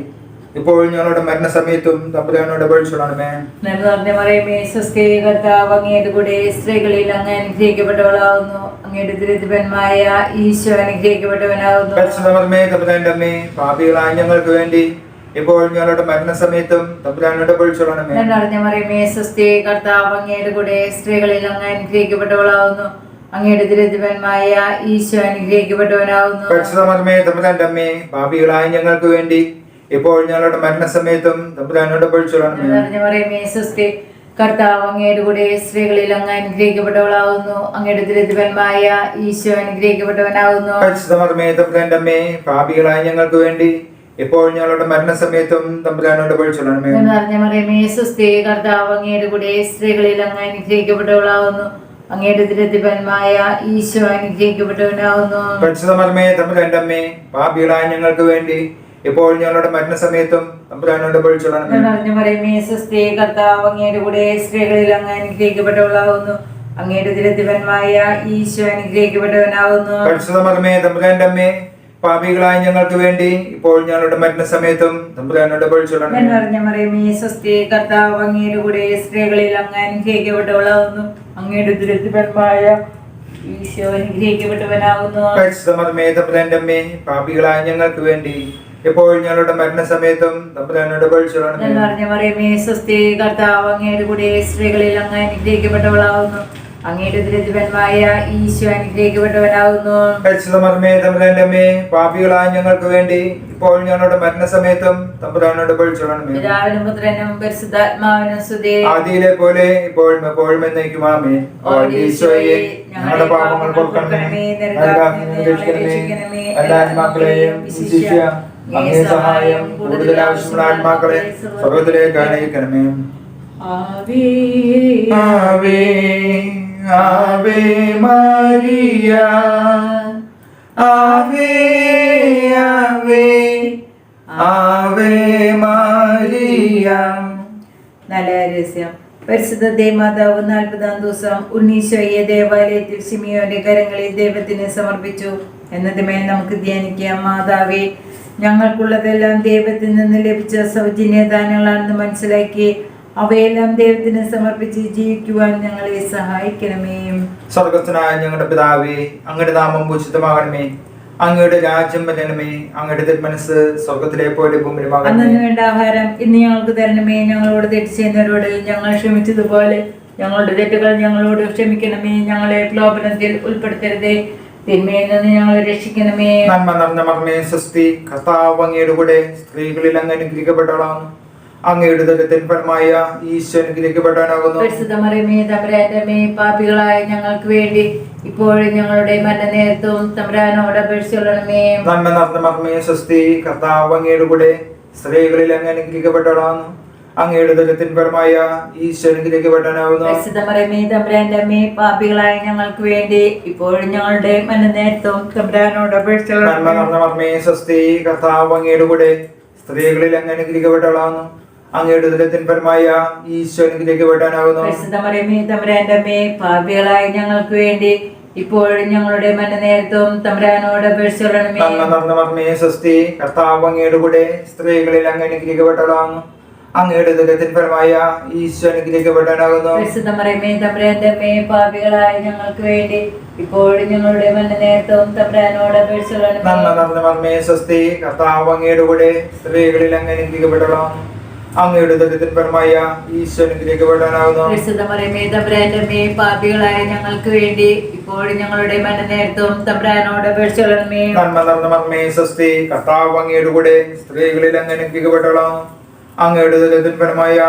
ഇപ്പോൾ ഞങ്ങളുടെ മരണസമയത്തും തമ്പുരാനോട് അപേക്ഷിച്ചുകൊള്ളണമേ. നന്മ നിറഞ്ഞ മറിയമേ, സ്വസ്തി, കർത്താവ് അങ്ങയുടെ കൂടെ സ്ത്രീകളിൽ അങ്ങ് അനുഗ്രഹിക്കപ്പെട്ടവളാവുന്നു. അങ്ങയുടെ ദുരിതഫലമായ ഈശോ അനുഗ്രഹിക്കപ്പെട്ടവനാവുന്നു. പരിശുദ്ധ മർമ്മേ, തമ്പുരാന്റെ അമ്മേ, പാപികളായ ഞങ്ങൾക്ക് വേണ്ടി ഇപ്പോൾ ഞങ്ങളുടെ മരണസമയത്തും തമ്പുരാനോട് അപേക്ഷിച്ചുകൊള്ളണമേ. നന്മ നിറഞ്ഞ മറിയമേ, സ്വസ്തി, കർത്താവ് അങ്ങയുടെ കൂടെ സ്ത്രീകളിൽ അങ്ങ് അനുഗ്രഹിക്കപ്പെട്ടവളാവുന്നു. അങ്ങയുടെ ദുരിതഫലമായ ഈശോ അനുഗ്രഹിക്കപ്പെട്ടവനാവുന്നു. പരിശുദ്ധ മർമ്മേ, തമ്പുരാന്റെ അമ്മേ, പാപികളായ ഞങ്ങൾക്ക് വേണ്ടി ഇപ്പോൾ ഞങ്ങളുടെ മരണസമയത്തും തമ്പുരാനോട് അപേക്ഷിച്ചുകൊള്ളണമേ. നിറഞ്ഞ മറിയമേ, സ്വസ്തി, കർത്താവ് അങ്ങയുടെ കൂടെ സ്ത്രീകളിൽ അങ്ങ് അനുഗ്രഹിക്കപ്പെട്ടവളാവുന്നു. അങ്ങയുടെ ദുരിതഫലമായ ഈശോ അനുഗ്രഹിക്കപ്പെട്ടവനാവുന്നു. പരിശുദ്ധ മർമ്മേ, തമ്പുരാന്റെ അമ്മേ, പാപികളായ ഞങ്ങൾക്ക് വേണ്ടി ഇപ്പോൾ ഞങ്ങളുടെ മരണസമയത്തും തമ്പുരാനോട് അപേക്ഷിച്ചുകൊള്ളണമേ. നിറഞ്ഞ മറിയമേ, സ്വസ്തി, കർത്താവ് അങ്ങയുടെ കൂടെ സ്ത്രീകളിൽ അങ്ങ് അനുഗ്രഹിക്കപ്പെട്ടവളാവുന്നു. അങ്ങയുടെ ദുരിതഫലമായ ഈശോ അനുഗ്രഹിക്കപ്പെട്ടവനാവുന്നു. പരിശുദ്ധ മർമ്മേ, തമ്പുരാന്റെ അമ്മേ, പാപികളായ ഞങ്ങൾക്ക് വേണ്ടി ഇപ്പോൾ ഞങ്ങളുടെ മരണസമയത്തും തമ്പുരാനോട് അപേക്ഷിച്ചുകൊള്ളണമേ. നിറഞ്ഞ മറിയമേ, സ്വസ്തി, കർത്താവ് അങ്ങയുടെ കൂടെ സ്ത്രീകളിൽ അങ്ങ് അനുഗ്രഹിക്കപ്പെട്ടവളാവുന്നു. അങ്ങയുടെ ദുരിതഫലമായ ഈശോ അനുഗ്രഹിക്കപ്പെട്ടവനാവുന്നു. പരിശുദ്ധ മർമ്മേ, തമ്പുരാന്റെ അമ്മേ, പാപികളായ ഞങ്ങൾക്ക് വേണ്ടി ഇപ്പോൾ ഞങ്ങളുടെ മരണസമയത്തും തമ്പുരാനോട് അപേക്ഷിച്ചുകൊള്ളണമേ. നിറഞ്ഞ മറിയമേ, സ്വസ്തി, കർത്താവ് അങ്ങയുടെ കൂടെ സ്ത്രീകളിൽ അങ്ങ് അനുഗ്രഹിക്കപ്പെട്ടവളാവുന്നു. അങ്ങയുടെ ദുരിതഫലമായ ഈശോ അനുഗ്രഹിക്കപ്പെട്ടവനാവുന്നു. പരിശുദ്ധ മർമ്മേ, തമ്പുരാന്റെ അമ്മേ, പാപികളായ ഞങ്ങൾക്ക് വേണ്ടി ഇപ്പോൾ ഞങ്ങളുടെ മരണസമയത്തും തമ്പുരാനോട് അപേക്ഷിച്ചുകൊള്ളണമേ. നിറഞ്ഞ മറിയമേ, സ്വസ്തി, കർത്താവ് അങ്ങയുടെ കൂടെ സ്ത്രീകളിൽ അങ്ങ് അനുഗ്രഹിക്കപ്പെട്ടവളാവുന്നു. അങ്ങയുടെ ദുരിതഫലമായ ഈശോ അനുഗ്രഹിക്കപ്പെട്ടവനാവുന്നു. പരിശുദ്ധ മർമ്മേ, തമ്പുരാന്റെ അമ്മേ, പാപികളായ ഞങ്ങൾക്ക് വേണ്ടി ഇപ്പോൾ ഞങ്ങളുടെ മരണസമയത്തും തമ്പുരാനോട് അപേക്ഷിച്ചുകൊള്ളണമേ. പിതാവിനും പുത്രനും പരിശുദ്ധാത്മാവിനും സ്തുതി. ആദിയിലെ പോലെ ഇപ്പോഴും എപ്പോഴും എന്നേക്കും ആമേൻ. ഓ ഈശോയെ, ഞങ്ങളുടെ പാപങ്ങൾ പൊറുക്കണമേ, നരകാഗ്നിയിൽ നിന്ന് ഞങ്ങളെ രക്ഷിക്കണമേ. എല്ലാ ആത്മാക്കളെയും വിശിഷ്യ അങ്ങേ സഹായം കൂടുതൽ ആവശ്യമുള്ള ആത്മാക്കളെ സ്വർഗ്ഗത്തിലേക്ക് അനയിക്കണമേ. ആവേ ആവേ ആവേ മരിയ ആവേ ആവേ ആവേ മരിയ. നല്ല രഹസ്യം. പരിശുദ്ധ ദേവമാതാവ് 40-ാം ദിവസം ഉണ്ണീശോയെ ദേവാലയത്തിൽ ശിമിയോന്റെ കരങ്ങളിൽ ദൈവത്തിന് സമർപ്പിച്ചു എന്നതുമേൽ നമുക്ക് ധ്യാനിക്കാം. മാതാവേ, ഞങ്ങൾക്കുള്ളതെല്ലാം ദൈവത്തിൽ നിന്ന് ലഭിച്ച സൗജന്യ ദാനങ്ങളാണെന്ന് മനസ്സിലാക്കി അവയെല്ലാം ദൈവത്തിന് സമർപ്പിച്ച് ജീവിക്കുവാൻ ഞങ്ങളെ സഹായിക്കണമേ. സ്വർഗസ്ഥനായ ഞങ്ങളുടെ പിതാവേ, അങ്ങയുടെ നാമം പൂജിതമാകണമേ. അങ്ങയുടെ രാജ്യം വരണമേ. അങ്ങയുടെ തിരുമനസ്സ് സ്വർഗത്തിലെ പോലെ ഭൂമിയിലുമാകണമേ. അന്നു വേണ്ട ആഹാരം ഇന്ന് ഞങ്ങൾക്ക് തരണമേ. ഞങ്ങളോട് തെറ്റ് ചെയ്യുന്നവരോട് ഞങ്ങൾ ക്ഷമിച്ചതുപോലെ ഞങ്ങളുടെ തെറ്റുകൾ ഞങ്ങളോട് ക്ഷമിക്കണമേ. ഞങ്ങളെ പ്രലോഭനത്തിൽ ഉൾപ്പെടുത്തരുതേ, തിന്മയിൽ നിന്ന് ഞങ്ങളെ രക്ഷിക്കണമേ. നന്മ നിറഞ്ഞ മറിയമേ, സ്വസ്തി. കർത്താവ് അങ്ങയുടെ കൂടെ സ്ത്രീകളിൽ അങ്ങ് അനുഗ്രഹിക്കപ്പെട്ടവളാകുന്നു. അങ്ങയുടെ ഉദരത്തിൻ ഫലമായ ഈശോ അനുഗ്രഹിക്കപ്പെട്ടവനാകുന്നു. പരിശുദ്ധ മറിയമേ, തമ്പുരാന്റെ അമ്മേ, പാപികളായ ഞങ്ങൾക്ക് വേണ്ടി ഇപ്പോഴും ഞങ്ങളുടെ മരണനേരത്തും തമ്പുരാനോട് അപേക്ഷിച്ചുകൊള്ളണമേ. നന്മ നിറഞ്ഞ മറിയമേ, സ്വസ്തി. കർത്താവ് അങ്ങയുടെ കൂടെ സ്ത്രീകളിൽ അങ്ങ് അനുഗ്രഹിക്കപ്പെട്ടവളാകുന്നു. അങ്ങയുടെ ഉദരത്തിൻ ഫലമായ ഈശോ അനുഗ്രഹിക്കപ്പെട്ടവനാകുന്നു. പരിശുദ്ധ മറിയമേ, തമ്പുരാന്റെ അമ്മേ, പാപികളായ ഞങ്ങൾക്ക് വേണ്ടി ഇപ്പോഴും ഞങ്ങളുടെ മരണനേരത്തും തമ്പുരാനോട് അപേക്ഷിച്ചുകൊള്ളണമേ. നന്മ നിറഞ്ഞ മറിയമേ, സ്വസ്തി. കർത്താവ് അങ്ങയുടെ കൂടെ സ്ത്രീകളിൽ അങ്ങ് അനുഗ്രഹിക്കപ്പെട്ടവളാകുന്നു. അങ്ങയുടെ ഉദരത്തിൻ ഫലമായ ഈശോ അനുഗ്രഹിക്കപ്പെട്ടവനാകുന്നു. പരിശുദ്ധ മറിയമേ, തമ്പുരാന്റെ അമ്മേ, പാപികളായ ഞങ്ങൾക്ക് വേണ്ടി ഇപ്പോഴും ഞങ്ങളുടെ മരണനേരത്തും തമ്പുരാനോട് അപേക്ഷിച്ചുകൊള്ളണമേ. നന്മ നിറഞ്ഞ മറിയമേ, സ്വസ്തി. കർത്താവ് അങ്ങയുടെ കൂടെ സ്ത്രീകളിൽ അങ്ങ് അനുഗ്രഹിക്കപ്പെട്ടവളാകുന്നു. അങ്ങയുടെ ഉദരത്തിൻ ഫലമായ ഈശോ അനുഗ്രഹിക്കപ്പെട്ടവനാകുന്നു. പരിശുദ്ധ മറിയമേ, തമ്പുരാന്റെ അമ്മേ, പാപികളായ ഞങ്ങൾക്ക് വേണ്ടി ഇപ്പോഴും ഞങ്ങളുടെ മരണനേരത്തും തമ്പുരാനോട് അപേക്ഷിച്ചുകൊള്ളണമേ. നന്മ നിറഞ്ഞ മറിയമേ, സ്വസ്തി. കർത്താവ് അങ്ങയുടെ കൂടെ സ്ത്രീകളിൽ അങ്ങ് അനുഗ്രഹിക്കപ്പെട്ടവളാകുന്നു. അങ്ങയുടെ ഉദരത്തിൻ ഫലമായ ഈശോ അനുഗ്രഹിക്കപ്പെട്ടവനാകുന്നു. പരിശുദ്ധ മറിയമേ, തമ്പുരാന്റെ അമ്മേ, പാപികളായ ഞങ്ങൾക്ക് വേണ്ടി ഇപ്പോഴും ഞങ്ങളുടെ മരണനേരത്തും തമ്പുരാനോട് അപേക്ഷിച്ചുകൊള്ളണമേ. നന്മ നിറഞ്ഞ മറിയമേ, സ്വസ്തി. കർത്താവ് അങ്ങയുടെ കൂടെ സ്ത്രീകളിൽ അങ്ങ് അനുഗ്രഹിക്കപ്പെട്ടവളാകുന്നു. അങ്ങയുടെ ഉദരത്തിൻ ഫലമായ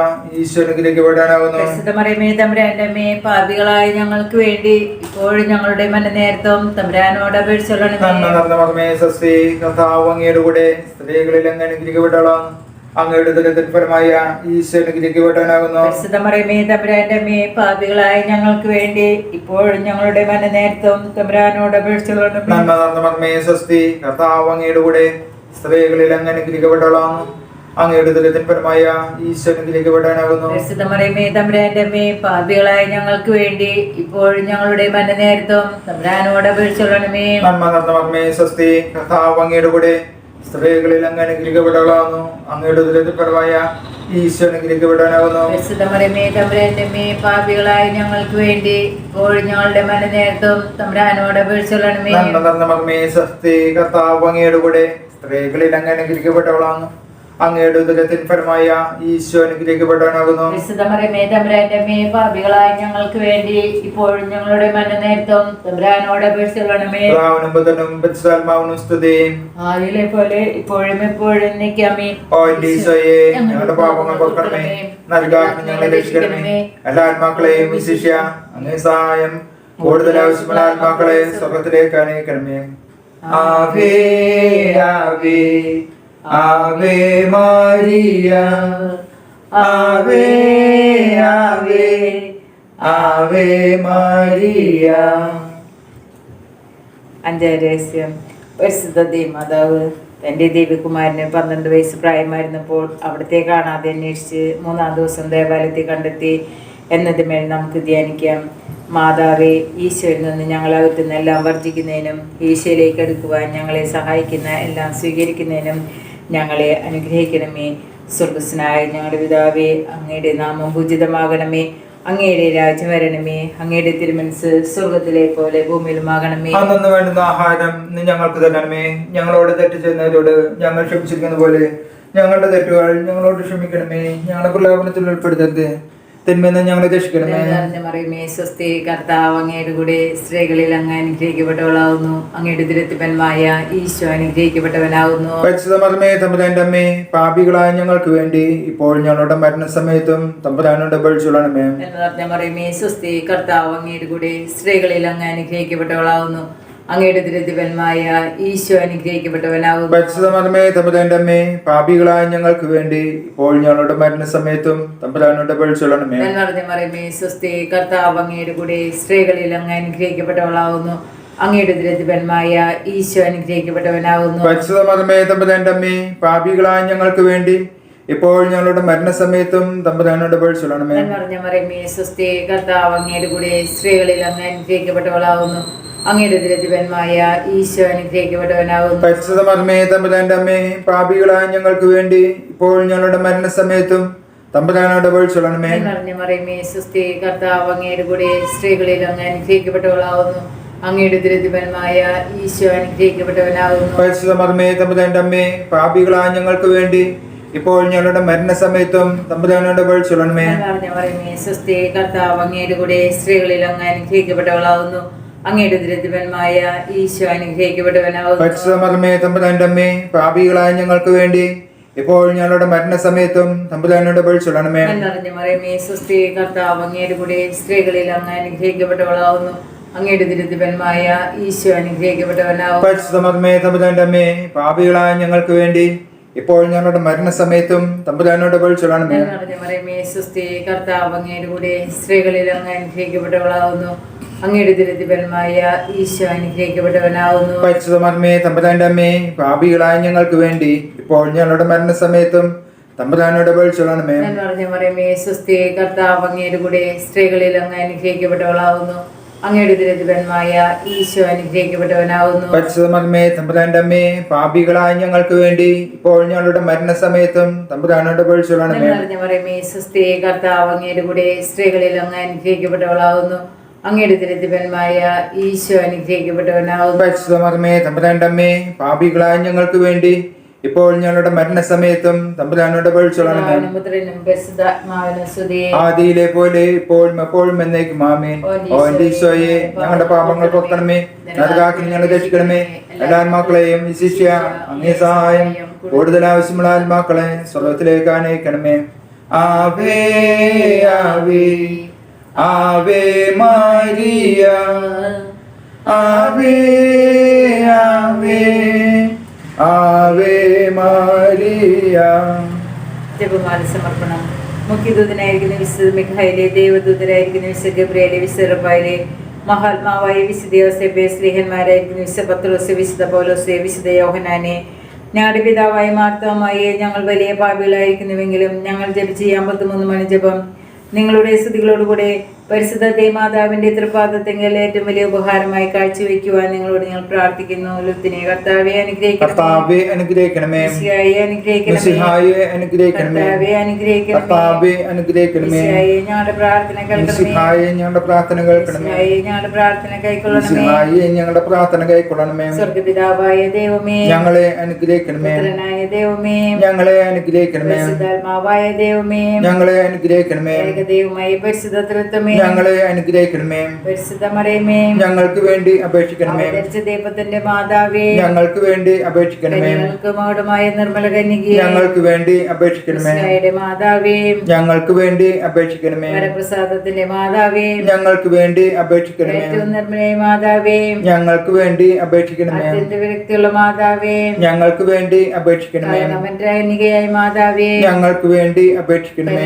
ഈശോ അനുഗ്രഹിക്കപ്പെട്ടവനാകുന്നു. പരിശുദ്ധ മറിയമേ, തമ്പുരാന്റെ അമ്മേ, പാപികളായ ഞങ്ങൾക്ക് വേണ്ടി ഇപ്പോഴും ഞങ്ങളുടെ മരണനേരത്തും തമ്പുരാനോട് അപേക്ഷിച്ചുകൊള്ളണമേ. നന്മ നിറഞ്ഞ മറിയമേ, സ്വസ്തി. കർത്താവ് അങ്ങയുടെ കൂടെ സ്ത്രീകളിൽ അങ്ങ് അനുഗ്രഹിക്കപ്പെട്ടവളാകുന്നു. അങ്ങയുടെ ഉദരത്തിൻ ഫലമായ ഈശോ അനുഗ്രഹിക്കപ്പെട്ടവനാകുന്നു. പരിശുദ്ധ മറിയമേ, തമ്പുരാന്റെ അമ്മേ, പാപികളായ ഞങ്ങൾക്ക് വേണ്ടി ഇപ്പോഴും ഞങ്ങളുടെ മരണനേരത്തും തമ്പുരാനോട് അപേക്ഷിച്ചുകൊള്ളണമേ. നന്മ നിറഞ്ഞ മറിയമേ, സ്വസ്തി. കർത്താവ് അങ്ങയുടെ കൂടെ സ്ത്രീകളിൽ അങ്ങ് അനുഗ്രഹിക്കപ്പെട്ടവളാകുന്നു. അങ്ങയുടെ ഉദരത്തിൻ ഫലമായ ഈശോ അനുഗ്രഹിക്കപ്പെട്ടവനാകുന്നു. പരിശുദ്ധ മറിയമേ, തമ്പുരാന്റെ അമ്മേ, പാപികളായ ഞങ്ങൾക്ക് വേണ്ടി ഇപ്പോഴും ഞങ്ങളുടെ മരണനേരത്തും തമ്പുരാനോട് അപേക്ഷിച്ചുകൊള്ളണമേ. നന്മ നിറഞ്ഞ മറിയമേ, സ്വസ്തി. കർത്താവ് അങ്ങയുടെ കൂടെ സ്ത്രീകളിൽ അങ്ങ് അനുഗ്രഹിക്കപ്പെട്ടവളാകുന്നു. അങ്ങയുടെ ഉദരത്തിൻ ഫലമായ ഈശോ അനുഗ്രഹിക്കപ്പെട്ടവനാകുന്നു. പരിശുദ്ധ മറിയമേ, തമ്പുരാന്റെ അമ്മേ, പാപികളായ ഞങ്ങൾക്ക് വേണ്ടി ഇപ്പോഴും ഞങ്ങളുടെ മരണനേരത്തും തമ്പുരാനോട് അപേക്ഷിച്ചുകൊള്ളണമേ. നന്മ നിറഞ്ഞ മറിയമേ, സ്വസ്തി. കർത്താവ് അങ്ങയുടെ കൂടെ സ്ത്രീകളിൽ അങ്ങ് അനുഗ്രഹിക്കപ്പെട്ടവളാകുന്നു. അങ്ങയുടെ ഉദരത്തിൻ ഫലമായ ഈശോ അനുഗ്രഹിക്കപ്പെട്ടവനാകുന്നു. പരിശുദ്ധ മറിയമേ, തമ്പുരാന്റെ അമ്മേ, പാപികളായ ഞങ്ങൾക്ക് വേണ്ടി ഇപ്പോഴും ഞങ്ങളുടെ മരണനേരത്തും തമ്പുരാനോട് അപേക്ഷിച്ചുകൊള്ളണമേ. പിതാവിനും പുത്രനും പരിശുദ്ധാത്മാവിനും സ്തുതി. ആദിയിലെ പോലെ ഇപ്പോഴും എപ്പോഴും നിൽക്കാമേ. ഓ എന്റെ ഈശോയെ, ഞങ്ങളുടെ പാപങ്ങൾ പൊറുക്കണമേ. നൽകാനും ഞങ്ങളെ രക്ഷിക്കണമേ. എല്ലാ ആത്മാക്കളെയും വിശിഷ്യ അങ്ങേ സഹായം കൂടുതൽ ആവശ്യമുള്ള ആത്മാക്കളെ സ്വർഗത്തിലേക്ക് അനയിക്കണമേ. ആവേ ആവേ ആവേ മരിയ ആവേ ആവേ ആവേ മരിയ. അഞ്ചാം രഹസ്യം. പരിശുദ്ധ ദേവമാതാവ് തൻ്റെ ദേവികുമാരന് 12 വയസ്സ് പ്രായമായിരുന്നപ്പോൾ അവിടത്തെ കാണാതെ അന്വേഷിച്ച് 3-ാം ദിവസം ദേവാലയത്തെ കണ്ടെത്തി എന്നതുമേൽ നമുക്ക് ധ്യാനിക്കാം. മാതാവേ, ഈശോയിൽ നിന്ന് ഞങ്ങളെ അകറ്റുന്ന എല്ലാം വർജിക്കുന്നതിനും ഈശോയിലേക്ക് അടുക്കുവാൻ ഞങ്ങളെ സഹായിക്കുന്ന എല്ലാം സ്വീകരിക്കുന്നതിനും ഞങ്ങളെ അനുഗ്രഹിക്കണമേ. സ്വർഗസ്നായ ഞങ്ങളുടെ പിതാവേ, അങ്ങയുടെ നാമം പൂജിതമാകണമേ. അങ്ങയുടെ രാജ്യം വരണമേ. അങ്ങയുടെ തിരുമനസ് സ്വർഗത്തിലെ പോലെ ഭൂമിയിലുമാകണമേ. അന്നു വേണ്ടുന്ന ആഹാരം ഇന്ന് ഞങ്ങൾക്ക് തരണമേ. ഞങ്ങളോട് തെറ്റ് ചെയ്യുന്നവരോട് ഞങ്ങൾ ക്ഷമിച്ചിരിക്കുന്ന പോലെ ഞങ്ങളുടെ തെറ്റുകൾ ഞങ്ങളോട് ക്ഷമിക്കണമേ. ഞങ്ങളെ പ്രലോഭനത്തിൽ ഉൾപ്പെടുത്തരുത്, തിന്മയിൽ നിന്ന് ഞങ്ങളെ രക്ഷിക്കണമേ. മറിയമേ, സ്വസ്തി. കർത്താവ് അങ്ങയുടെ കൂടെ സ്ത്രീകളിൽ അങ്ങ് അനുഗ്രഹിക്കപ്പെട്ടവളാവുന്നു. അങ്ങയുടെ ദുരിതപരമായ ഈശോ അനുഗ്രഹിക്കപ്പെട്ടവനാവുന്നു. പരിശുദ്ധ മറിയമേ, തമ്പുരാന്റെ അമ്മേ, പാപികളായ ഞങ്ങൾക്ക് വേണ്ടി ഇപ്പോൾ ഞങ്ങളുടെ മരണസമയത്തും തമ്പുരാനോട് അപേക്ഷിച്ചുകൊള്ളണമേ. മറിയമേ, സ്വസ്തി. കർത്താവ് അങ്ങയുടെ കൂടെ സ്ത്രീകളിൽ അങ്ങ് അനുഗ്രഹിക്കപ്പെട്ടവളാവുന്നു. അങ്ങയുടെ ദുരിതവന്മായ ഈശോ അനുഗ്രഹിക്കപ്പെട്ടവനാകുന്നു. പരിശുദ്ധ മറിയമേ തമ്പുരാന്റെ അമ്മേ, പാപികളായ ഞങ്ങൾക്ക് വേണ്ടി ഇപ്പോൾ ഞങ്ങളുടെ മരണസമയത്തും തമ്പുരാനോട് അപേക്ഷിച്ചുകൊള്ളണമേ. നിറഞ്ഞ മറിയമേ സ്വസ്തി, കർത്താവ് അങ്ങയുടെ കൂടെ സ്ത്രീകളിൽ അങ്ങ് അനുഗ്രഹിക്കപ്പെട്ടവളാകുന്നു. അങ്ങയുടെ ദുരിതവന്മായ ഈശോ അനുഗ്രഹിക്കപ്പെട്ടവനാകുന്നു. പരിശുദ്ധ മറിയമേ തമ്പുരാന്റെ അമ്മേ, പാപികളായ ഞങ്ങൾക്ക് വേണ്ടി ഇപ്പോൾ ഞങ്ങളുടെ മരണസമയത്തും തമ്പുരാനോട് അപേക്ഷിച്ചുകൊള്ളണമേ. നിറഞ്ഞ മറിയമേ സ്വസ്തി, കർത്താവ് അങ്ങയുടെ കൂടെ സ്ത്രീകളിൽ അങ്ങ് അനുഗ്രഹിക്കപ്പെട്ടവളാകുന്നു. അങ്ങയുടെ ദുരിതവന്മായ ഈശോ അനുഗ്രഹിക്കപ്പെട്ടവനാകുന്നു. പരിശുദ്ധ മറിയമേ തമ്പുരാന്റെ അമ്മേ, പാപികളായ ഞങ്ങൾക്ക് വേണ്ടി ഇപ്പോൾ ഞങ്ങളുടെ മരണസമയത്തും തമ്പുരാനോട് അപേക്ഷിച്ചുകൊള്ളണമേ. നിറഞ്ഞ മറിയമേ സ്വസ്തി, കർത്താവ് അങ്ങയുടെ കൂടെ സ്ത്രീകളിൽ അങ്ങ് അനുഗ്രഹിക്കപ്പെട്ടവളാകുന്നു. അങ്ങയുടെ ദുരിതവന്മായ ഈശോ അനുഗ്രഹിക്കപ്പെട്ടവനാകുന്നു. പരിശുദ്ധ മറിയമേ തമ്പുരാന്റെ അമ്മേ, പാപികളായ ഞങ്ങൾക്ക് വേണ്ടി ഇപ്പോൾ ഞങ്ങളുടെ മരണസമയത്തും തമ്പുരാനോട് അപേക്ഷിച്ചുകൊള്ളണമേ. നിറഞ്ഞ മറിയമേ സ്വസ്തി, കർത്താവ് അങ്ങയുടെ കൂടെ സ്ത്രീകളിൽ അങ്ങ് അനുഗ്രഹിക്കപ്പെട്ടവളാകുന്നു. അങ്ങയുടെ ദുരിതവന്മായ ഈശോ അനുഗ്രഹിക്കപ്പെട്ടവനാകുന്നു. പരിശുദ്ധ മറിയമേ തമ്പുരാന്റെ അമ്മേ, പാപികളായ ഞങ്ങൾക്ക് വേണ്ടി ഇപ്പോൾ ഞങ്ങളുടെ മരണസമയത്തും തമ്പുരാനോട് അപേക്ഷിച്ചുകൊള്ളണമേ. നിറഞ്ഞ മറിയമേ സ്വസ്തി, കർത്താവ് അങ്ങയുടെ കൂടെ സ്ത്രീകളിൽ അങ്ങ് അനുഗ്രഹിക്കപ്പെട്ടവളാകുന്നു. അങ്ങയുടെ ദുരിതവന്മായ ഈശോ അനുഗ്രഹിക്കപ്പെട്ടവനാകുന്നു. പരിശുദ്ധ മറിയമേ തമ്പുരാന്റെ അമ്മേ, പാപികളായ ഞങ്ങൾക്ക് വേണ്ടി ഇപ്പോൾ ഞങ്ങളുടെ മരണസമയത്തും തമ്പുരാനോട് അപേക്ഷിച്ചുകൊള്ളണമേ. നിറഞ്ഞ മറിയമേ സ്വസ്തി, കർത്താവ് അങ്ങയുടെ കൂടെ സ്ത്രീകളിൽ അങ്ങ് അനുഗ്രഹിക്കപ്പെട്ടവളാകുന്നു. അങ്ങയുടെ ദുരിതവന്മായ ഈശോ അനുഗ്രഹിക്കപ്പെട്ടവനാകുന്നു. പരിശുദ്ധ മറിയമേ തമ്പുരാന്റെ അമ്മേ, പാപികളായ ഞങ്ങൾക്ക് വേണ്ടി ഇപ്പോൾ ഞങ്ങളുടെ മരണസമയത്തും തമ്പുരാനോട് അപേക്ഷിച്ചുകൊള്ളണമേ. നിറഞ്ഞ മറിയമേ സ്വസ്തി, കർത്താവ് അങ്ങയുടെ കൂടെ സ്ത്രീകളിൽ അങ്ങ് അനുഗ്രഹിക്കപ്പെട്ടവളാകുന്നു. അങ്ങയുടെ ദുരിതവന്മായ ഈശോ അനുഗ്രഹിക്കപ്പെട്ടവനാകുന്നു. പരിശുദ്ധ മറിയമേ തമ്പുരാന്റെ അമ്മേ, പാപികളായ ഞങ്ങൾക്ക് വേണ്ടി ഇപ്പോൾ ഞങ്ങളുടെ മരണസമയത്തും തമ്പുരാനോട് അപേക്ഷിച്ചുകൊള്ളണമേ. നിറഞ്ഞ മറിയമേ സ്വസ്തി, കർത്താവ് അങ്ങയുടെ കൂടെ സ്ത്രീകളിൽ അങ്ങ് അനുഗ്രഹിക്കപ്പെട്ടവളാകുന്നു. അങ്ങയുടെ ദുരിതവന്മായ ഈശോ അനുഗ്രഹിക്കപ്പെട്ടവനാകുന്നു. പരിശുദ്ധ മറിയമേ തമ്പുരാന്റെ അമ്മേ, പാപികളായ ഞങ്ങൾക്ക് വേണ്ടി ഇപ്പോൾ ഞങ്ങളുടെ മരണസമയത്തും തമ്പുരാനോട് അപേക്ഷിച്ചുകൊള്ളണമേ. പുത്രനും പരിശുദ്ധാത്മാവിനും സ്തുതി. ആദിയിലെ പോലെ ഇപ്പോഴും എപ്പോഴും എന്നേക്കും ആമേൻ. ഓ എന്റെ ഈശോയെ, ഞങ്ങളുടെ പാപങ്ങൾ പൊക്കണമേ, നരകാഗ്നി ഞങ്ങളെ രക്ഷിക്കണമേ. എല്ലാ ആത്മാക്കളെയും വിശിഷ്യ അങ്ങേ സഹായം കൂടുതൽ ആവശ്യമുള്ള ആത്മാക്കളെ സ്വർഗ്ഗത്തിലേക്ക് ആനയിക്കണമേ. ആവേ ആവേ ആവേ മരിയ, ആവേ ആവേ ആവേ മരിയ. ജപമാല സമർപ്പണം. മുഖ്യദൂതനായിരിക്കുന്ന വിശുദ്ധ മിഖായേലേ, ദേവദൂതരായിരിക്കുന്ന വിശുദ്ധ ഗബ്രിയേലേ, വിശുദ്ധ റഫായേലേ, മഹാത്മാവായ വിശുദ്ധ യോസേപ്പേ, സ്ലീഹന്മാരായിരിക്കുന്ന വിശുദ്ധ പത്രോസേ, വിശുദ്ധ പൗലോസേ, വിശുദ്ധ യോഹന്നാനേ, ഞങ്ങളുടെ പിതാവായ മാർത്തോമായേ, ഞങ്ങൾ വലിയ പാപികളായിരിക്കുന്നുവെങ്കിലും ഞങ്ങൾ ജപിച്ച 53 മണി ജപം നിങ്ങളുടെ സ്തുതികളോടുകൂടെ പരിശുദ്ധ ദേവമാതാവിന്റെ തൃപാദത്തെങ്കിൽ ഏറ്റവും വലിയ ഉപഹാരമായി കാഴ്ചവെക്കുവാൻ നിങ്ങളോട് ഞങ്ങൾ പ്രാർത്ഥിക്കുന്നു. ലുത്തിനെ കർത്താവെ കർത്താവെ അനുഗ്രഹിക്കണമേ. മിശിഹായെ അനുഗ്രഹിക്കണമേ. കർത്താവെ അനുഗ്രഹിക്കണമേ. ഞങ്ങളുടെ പ്രാർത്ഥന മിശിഹായെ ഞങ്ങളുടെ പ്രാർത്ഥന കേൾക്കണമേ. ഞങ്ങളുടെ പ്രാർത്ഥന കൈക്കൊള്ളണമേ. മിശിഹായെ ഞങ്ങളുടെ പ്രാർത്ഥന കൈക്കൊള്ളണമേ. സ്വർഗ്ഗപിതാവായ ദൈവമേ, ഞങ്ങളെ അനുഗ്രഹിക്കണമേ. പുത്രനായ ദൈവമേ, ഞങ്ങളെ അനുഗ്രഹിക്കണമേ. പരിശുദ്ധാത്മാവായ ദൈവമേ, ഞങ്ങളെ അനുഗ്രഹിക്കണമേ. ഏകദൈവമായ പരിശുദ്ധ തൃത്വമേ, ഞങ്ങളെ അനുഗ്രഹിക്കണമേ. പരിശുദ്ധ മറിയമേ, ഞങ്ങൾക്ക് വേണ്ടി അപേക്ഷിക്കണമേ. ദൈവത്തിന്റെ മാതാവേ, ഞങ്ങൾക്ക് വേണ്ടി അപേക്ഷിക്കണമേ. മൗഢമായ നിർമ്മല കന്യകേ, ഞങ്ങൾക്ക് വേണ്ടി അപേക്ഷിക്കണമേ. മാതാവേ, ഞങ്ങൾക്ക് വേണ്ടി അപേക്ഷിക്കണമേ. വരപ്രസാദത്തിന്റെ മാതാവേ, ഞങ്ങൾക്ക് വേണ്ടി അപേക്ഷിക്കണമേ. ഏറ്റവും നിർമ്മലയായ മാതാവേ, ഞങ്ങൾക്ക് വേണ്ടി അപേക്ഷിക്കണമേ. അത്യന്ത വിരക്തിയുള്ള മാതാവേ, ഞങ്ങൾക്ക് വേണ്ടി അപേക്ഷിക്കണമേ. കന്യകയായ മാതാവേ, ഞങ്ങൾക്ക് വേണ്ടി അപേക്ഷിക്കണമേ.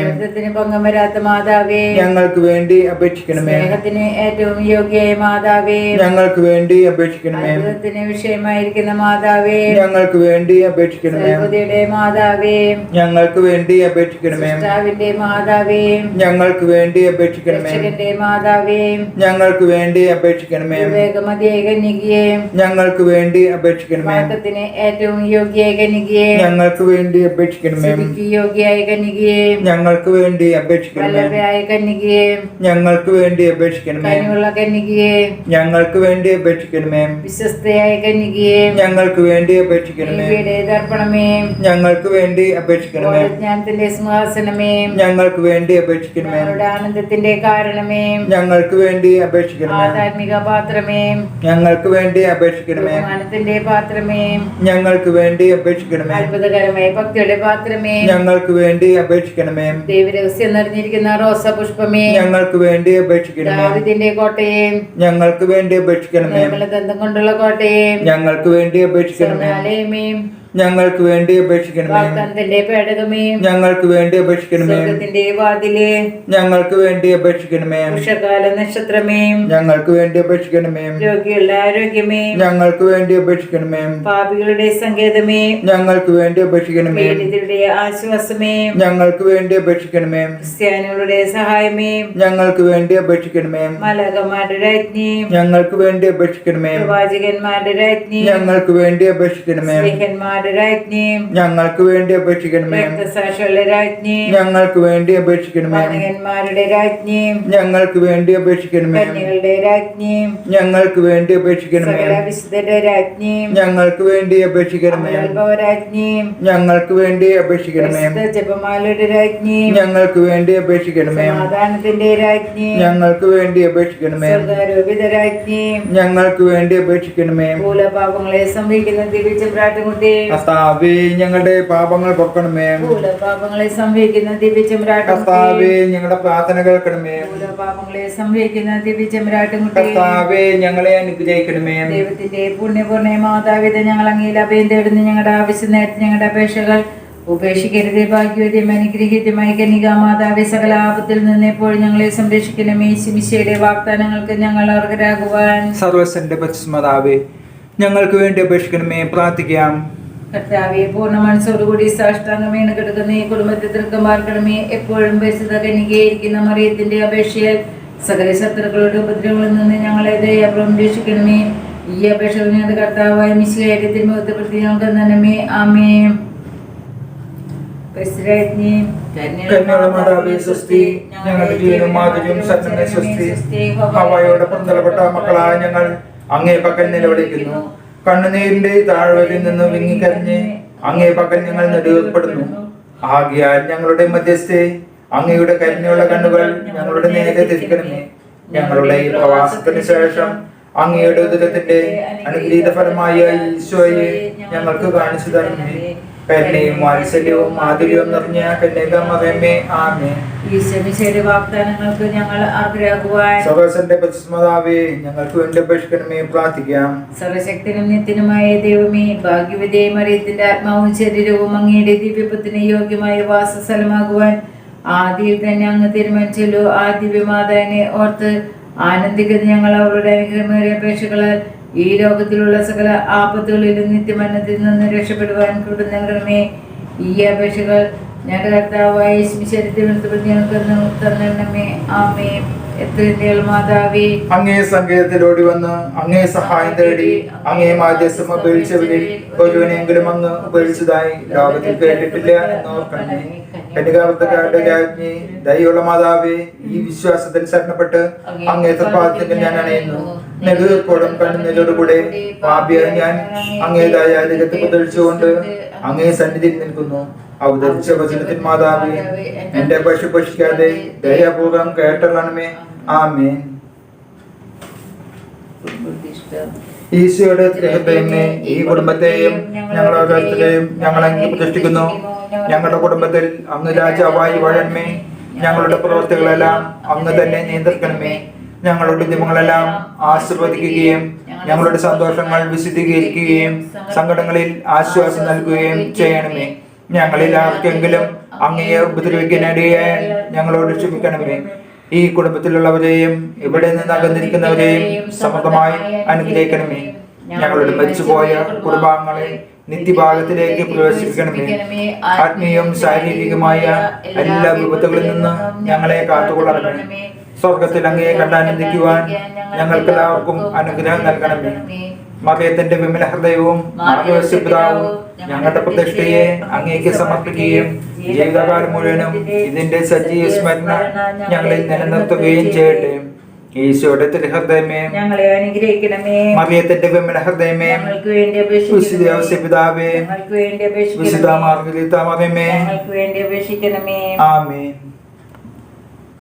പങ്കം വരാത്ത മാതാവേ, ഞങ്ങൾക്ക് വേണ്ടി അപേക്ഷിക്കണമേ. സ്നേഹത്തിന് ഏറ്റവും യോഗ്യയായ മാതാവേ, ഞങ്ങൾക്ക് വേണ്ടി അപേക്ഷിക്കണമേ. അത്ഭുതത്തിന് വിഷയമായിരിക്കുന്ന മാതാവേ, ഞങ്ങൾക്ക് വേണ്ടി അപേക്ഷിക്കണമേ. സൽബുദ്ധിയുടെ മാതാവേ, ഞങ്ങൾക്ക് വേണ്ടി അപേക്ഷിക്കണമേ. കർത്താവിന്റെ മാതാവേ, ഞങ്ങൾക്ക് വേണ്ടി അപേക്ഷിക്കണമേ. രക്ഷകന്റെ മാതാവേ, ഞങ്ങൾക്ക് വേണ്ടി അപേക്ഷിക്കണമേ. വിവേകമതിയായ കന്യകയെ, ഞങ്ങൾക്ക് വേണ്ടി അപേക്ഷിക്കണമേ. വാക്കത്തിന് ഏറ്റവും യോഗ്യയായ കന്യകയെ, ഞങ്ങൾക്ക് വേണ്ടി അപേക്ഷിക്കണമേ. സ്തുതിക്ക് യോഗ്യയായ കന്യകയെ, ഞങ്ങൾക്ക് വേണ്ടി അപേക്ഷിക്കണമേ. വല്ലഭയായ കന്യകയെ, ഞങ്ങൾക്ക് വേണ്ടി അപേക്ഷിക്കണമേ. കനിവുള്ള കന്യകയെ, ഞങ്ങൾക്ക് വേണ്ടി അപേക്ഷിക്കണമേ. വിശ്വസ്തയായ കന്യകയെ, ഞങ്ങൾക്ക് വേണ്ടി അപേക്ഷിക്കണമേ. നീതിയുടെ ദർപ്പണമേ, ഞങ്ങൾക്ക് വേണ്ടി അപേക്ഷിക്കണമേ. ജ്ഞാനത്തിന്റെ സിംഹാസനമേ, ഞങ്ങൾക്ക് വേണ്ടി അപേക്ഷിക്കണമേ. ഞങ്ങളുടെ ആനന്ദത്തിന്റെ കാരണമേ, ഞങ്ങൾക്ക് വേണ്ടി അപേക്ഷിക്കണമേ. ആധ്യാത്മിക പാത്രമേ, ഞങ്ങൾക്ക് വേണ്ടി അപേക്ഷിക്കണമേ. ബഹുമാനത്തിന്റെ പാത്രമേ, ഞങ്ങൾക്ക് വേണ്ടി അപേക്ഷിക്കണമേ. അത്ഭുതകരമായ ഭക്തിയുടെ പാത്രമേ, ഞങ്ങൾക്ക് വേണ്ടി അപേക്ഷിക്കണമേ. ദൈവരഹസ്യം നിറഞ്ഞിരിക്കുന്ന റോസ പുഷ്പമേ, ഞങ്ങൾക്ക് വേണ്ടി അപേക്ഷിക്കണമേ. ദാവീദിന്റെ കോട്ടയെ, ഞങ്ങൾക്ക് വേണ്ടി അപേക്ഷിക്കണമേ. നിർമ്മലദന്തം കൊണ്ടുള്ള കോട്ടയെ, ഞങ്ങൾക്ക് വേണ്ടി അപേക്ഷിക്കണമേ. സ്വർണ്ണാലയമേ, ഞങ്ങൾക്ക് വേണ്ടി അപേക്ഷിക്കണമേ. വാഗ്ദാനത്തിന്റെ പേടകമേ, ഞങ്ങൾക്ക് വേണ്ടി അപേക്ഷിക്കണമേ. സ്വർഗ്ഗത്തിന്റെ വാതിലേ, ഞങ്ങൾക്ക് വേണ്ടി അപേക്ഷിക്കണമേ. ഉഷകാല നക്ഷത്രമേ, ഞങ്ങൾക്ക് വേണ്ടി അപേക്ഷിക്കണമേ. രോഗികളുടെ ആരോഗ്യമേ, ഞങ്ങൾക്ക് വേണ്ടി അപേക്ഷിക്കണമേ. പാപികളുടെ സങ്കേതമേ, ഞങ്ങൾക്ക് വേണ്ടി അപേക്ഷിക്കണമേ. പീഡിതരുടെ ആശ്വാസമേ, ഞങ്ങൾക്ക് വേണ്ടി അപേക്ഷിക്കണമേ. ക്രിസ്ത്യാനികളുടെ സഹായമേ, ഞങ്ങൾക്ക് വേണ്ടി അപേക്ഷിക്കണമേ. മലകന്മാരുടെ രാജ്ഞി, ഞങ്ങൾക്ക് വേണ്ടി അപേക്ഷിക്കണമേ. പ്രവാചകന്മാരുടെ രാജ്ഞി, ഞങ്ങൾക്ക് വേണ്ടി അപേക്ഷിക്കണമേ. സ്നേഹന്മാരുടെ രാജ്ഞി, ഞങ്ങൾക്ക് വേണ്ടി അപേക്ഷിക്കണമേ. രക്തസാക്ഷികളുടെ രാജ്ഞി, ഞങ്ങൾക്ക് വേണ്ടി അപേക്ഷിക്കണമേ. വന്യകന്മാരുടെ രാജ്ഞി, ഞങ്ങൾക്ക് വേണ്ടി അപേക്ഷിക്കണമേ. കന്യകളുടെ രാജ്ഞി, ഞങ്ങൾക്ക് വേണ്ടി അപേക്ഷിക്കണമേ. സകല വിശുദ്ധരുടെ രാജ്ഞി, ഞങ്ങൾക്ക് വേണ്ടി അപേക്ഷിക്കണമേ. രാജ്ഞി, ഞങ്ങൾക്ക് വേണ്ടി അപേക്ഷിക്കണമേ. പരിശുദ്ധ ജപമാലയുടെ രാജ്ഞി, ഞങ്ങൾക്ക് വേണ്ടി അപേക്ഷിക്കണമേ. സമാധാനത്തിന്റെ രാജ്ഞി, ഞങ്ങൾക്ക് വേണ്ടി അപേക്ഷിക്കണമേ. സ്വർഗാരോപിത രാജ്ഞി, ഞങ്ങൾക്ക് വേണ്ടി അപേക്ഷിക്കണമേ. ഭൂലപാപങ്ങളെ സംഭവിക്കുന്ന ദിവ്യചമ്പ്രാട്ടുമുട്ടി, കർത്താവേ ഞങ്ങളുടെ പാപങ്ങൾ പൊക്കണമേ. ഭൂലപാപങ്ങളെ സംഭവിക്കുന്ന ദിവ്യചമ്പ്രാട്ടുമുട്ടി, കർത്താവേ ഞങ്ങളുടെ പ്രാർത്ഥന കേൾക്കണമേ. ഭൂലപാപങ്ങളെ സംഭവിക്കുന്ന ദിവ്യചമ്പ്രാട്ടുമുട്ടി, കർത്താവേ ഞങ്ങളെ അനുഗ്രഹിക്കണമേ. ദൈവത്തിന്റെ പുണ്യപൂർണ്ണ മാതാവിത ഞങ്ങൾ അങ്ങയിൽ അഭയം തേടുന്നു. ഞങ്ങളുടെ ആവശ്യം നേരത്തെ ഞങ്ങളുടെ അപേക്ഷകൾ ഉപേക്ഷിക്കരുത്. ഭാഗ്യവതിയും അനുഗ്രഹീതമായ കന്യകാ മാതാവേ, സകല ആപത്തിൽ നിന്ന് എപ്പോഴും ഞങ്ങളെ സംരക്ഷിക്കണമേ. ശിമിശയുടെ വാഗ്ദാനങ്ങൾക്ക് ഞങ്ങൾ അർഹരാകുവാൻ സർവ്വസന്റെ പരിശുദ്ധമാതാവേ, ഞങ്ങൾക്ക് വേണ്ടി അപേക്ഷിക്കണമേ. പ്രാർത്ഥിക്കാം. കർത്താവെ, പൂർണ്ണ മനസ്സോടുകൂടി സാഷ്ടാംഗം വീണ് കിടക്കുന്ന ഈ കുടുംബത്തെ തൃക്കമാർക്കണമേ. എപ്പോഴും പരിശുദ്ധ കന്യകയായിരിക്കുന്ന മറിയത്തിന്റെ അപേക്ഷയാൽ സകല ശത്രുക്കളുടെ ഉപദ്രവങ്ങളിൽ നിന്ന് ഞങ്ങളെ ദയാപൂർവ്വം രക്ഷിക്കണമേ. ഈ അപേക്ഷകൾ ഞങ്ങളുടെ കർത്താവായ മിശിഹായുടെ തിരുമുഖത്തെപ്പെടുത്തി ഞങ്ങൾക്ക് തരണമേ. ആമേൻ. കന്യകയുടെ മാതാവേ സ്വസ്തി, ഞങ്ങളുടെ ജീവനും മാധുര്യം സത്യമേ സ്വസ്തി. ഹവ്വായോട് പുറന്തള്ളപ്പെട്ട മക്കളായ ഞങ്ങൾ അങ്ങേ പക്കൽ നിലവിളിക്കുന്നു. കണ്ണുനീരിന്റെ താഴ്വരയിൽ നിന്ന് വിങ്ങിക്കരഞ്ഞ് അങ്ങേ പക്കൽ ഞങ്ങൾ നെടുവപ്പെടുന്നു. ആകയാൽ ഞങ്ങളുടെ മധ്യസ്ഥെ, അങ്ങയുടെ കരുണയുള്ള കണ്ണുകൾ ഞങ്ങളുടെ നേരെ തിരിക്കണമേ. ഞങ്ങളുടെ ഈ പ്രവാസത്തിന് ശേഷം അങ്ങയുടെ ഉദരത്തിന്റെ അനുഗ്രഹീത ഫലമായ ഈശോയെ ഞങ്ങൾക്ക് കാണിച്ചു തരണമേ. കരുണയും വാത്സല്യവും മാധുര്യവും നിറഞ്ഞ കന്യകമറിയമേ, ആമേൻ. ഈശോയുടെ വാഗ്ദാനങ്ങൾക്ക് ഞങ്ങൾ അർഹരാകുവാൻ സർവ്വസന്റെ പരിശുദ്ധമാതാവേ, ഞങ്ങൾക്ക് വേണ്ടി അപേക്ഷിക്കണമേ. പ്രാർത്ഥിക്കാം. സർവശക്തനും നിത്യനുമായ ദൈവമേ, ഭാഗ്യവതിയായ മറിയത്തിന്റെ ആത്മാവും ശരീരവും അങ്ങയുടെ ദിവ്യപുത്രന് യോഗ്യമായ വാസസ്ഥലമാകുവാൻ ആദ്യം തന്നെ അങ്ങ് തീരുമാനിച്ചല്ലോ. ആ ദിവ്യമാതാവിനെ ഓർത്ത് ആനന്ദിക്കുന്ന ഞങ്ങൾ അവരുടെ അനുഗ്രഹമേറിയ അപേക്ഷകളാൽ ഈ ലോകത്തിലുള്ള സകല ആപത്തുകളിലും നിത്യമരണത്തിൽ നിന്ന് രക്ഷപ്പെടുവാൻ കൃതജ്ഞമേ. ഈ അപേക്ഷകൾ ഞങ്ങളുടെ കർത്താവായ യേശുവിന്റെ ഞങ്ങൾക്ക് തരണമേ. ആമേൻ. എത്രയും മാതാവേ, അങ്ങേ സങ്കേതത്തിലോടി വന്ന് അങ്ങേ സഹായം തേടി അങ്ങേ മാധ്യസ്ഥം ഉപയോഗിച്ചവരിൽ ഒരുവനെങ്കിലും അങ്ങ് ഉപയോഗിച്ചതായി ലോകത്തിൽ കേട്ടിട്ടില്ല എന്ന് ഓർക്കണമേ. കന്യകാവൃത്തക്കാരുടെ രാജ്ഞി, ദയുള്ള മാതാവേ, ഈ വിശ്വാസത്തിൽ ശരണപ്പെട്ട് അങ്ങേ തൃപ്പാദത്തിൽ ഞാൻ അണയുന്നു. നെടുവീർപ്പോടും കണ്ണുനീരോടുകൂടെ പാപിയായ ഞാൻ അങ്ങേതായ രംഗത്ത് പുതഴിച്ചുകൊണ്ട് അങ്ങേ സന്നിധിയിൽ നിൽക്കുന്നു. അവതരിച്ച വചനത്തിൽ മാതാവേ, എന്റെ പശു പശിക്കാതെ ദയാപൂർവം കേട്ടണമേ. ആമേൻ. ഈശോയുടെ ഹൃദയമേ, ഈ കുടുംബത്തെയും ഞങ്ങളുടെ ഓരോരുത്തരെയും ഞങ്ങൾ അങ്ങ് പ്രതിഷ്ഠിക്കുന്നു. ഞങ്ങളുടെ കുടുംബത്തിൽ അങ്ങ് രാജാവായി വാഴണമേ. ഞങ്ങളുടെ പ്രവൃത്തികളെല്ലാം അങ്ങ് തന്നെ നിയന്ത്രിക്കണമേ. ഞങ്ങളുടെ ഉദ്യമങ്ങളെല്ലാം ആശീർവദിക്കുകയും ഞങ്ങളുടെ സന്തോഷങ്ങൾ വിശദീകരിക്കുകയും സങ്കടങ്ങളിൽ ആശ്വാസം നൽകുകയും ചെയ്യണമേ. ഞങ്ങളിൽ ആർക്കെങ്കിലും അങ്ങയെ ഉപദ്രവിക്കാനിടയായാൽ ഞങ്ങളോട് ക്ഷമിക്കണമേ. ഈ കുടുംബത്തിലുള്ളവരെയും ഇവിടെ നിന്ന് അകന്നിരിക്കുന്നവരെയും സമൃദ്ധമായി അനുഗ്രഹിക്കണമേ. ഞങ്ങളുടെ മരിച്ചുപോയ കുടുംബാംഗങ്ങളെ നിത്യഭാഗത്തിലേക്ക് പ്രവേശിപ്പിക്കണമേ. ആത്മീയവും ശാരീരികമായ എല്ലാ വിപത്തുകളിൽ നിന്ന് ഞങ്ങളെ കാത്തുകൊള്ളണമേ. സ്വർഗത്തിൽ അങ്ങയെ കണ്ടാനന്ദിക്കുവാൻ ഞങ്ങൾക്കെല്ലാവർക്കും അനുഗ്രഹം നൽകണമേ. മറിയത്തിന്റെ വിമല ഹൃദയവും മാർഗവസ്യപിതാവും ഞങ്ങളുടെ പ്രതിഷ്ഠയെ അങ്ങേക്ക് സമർപ്പിക്കുകയും ജീവിതകാലം മുഴുവനും ഇതിന്റെ സജീവ സ്മരണ ഞങ്ങളിൽ നിലനിർത്തുകയും ചെയ്യട്ടെ. ഈശോയുടെ തിരുഹൃദയമേ, ഞങ്ങളെ അനുഗ്രഹിക്കണമേ. മറിയത്തിന്റെ വിമല ഹൃദയമേ, ഞങ്ങൾക്ക് വേണ്ടി വിശുദ്ധ ഔസേപിതാവേ, ഞങ്ങൾക്ക് വേണ്ടി വിശുദ്ധ മാർഗരീത മറിയമേ, ഞങ്ങൾക്ക് വേണ്ടി അപേക്ഷിക്കണമേ. ആമേൻ.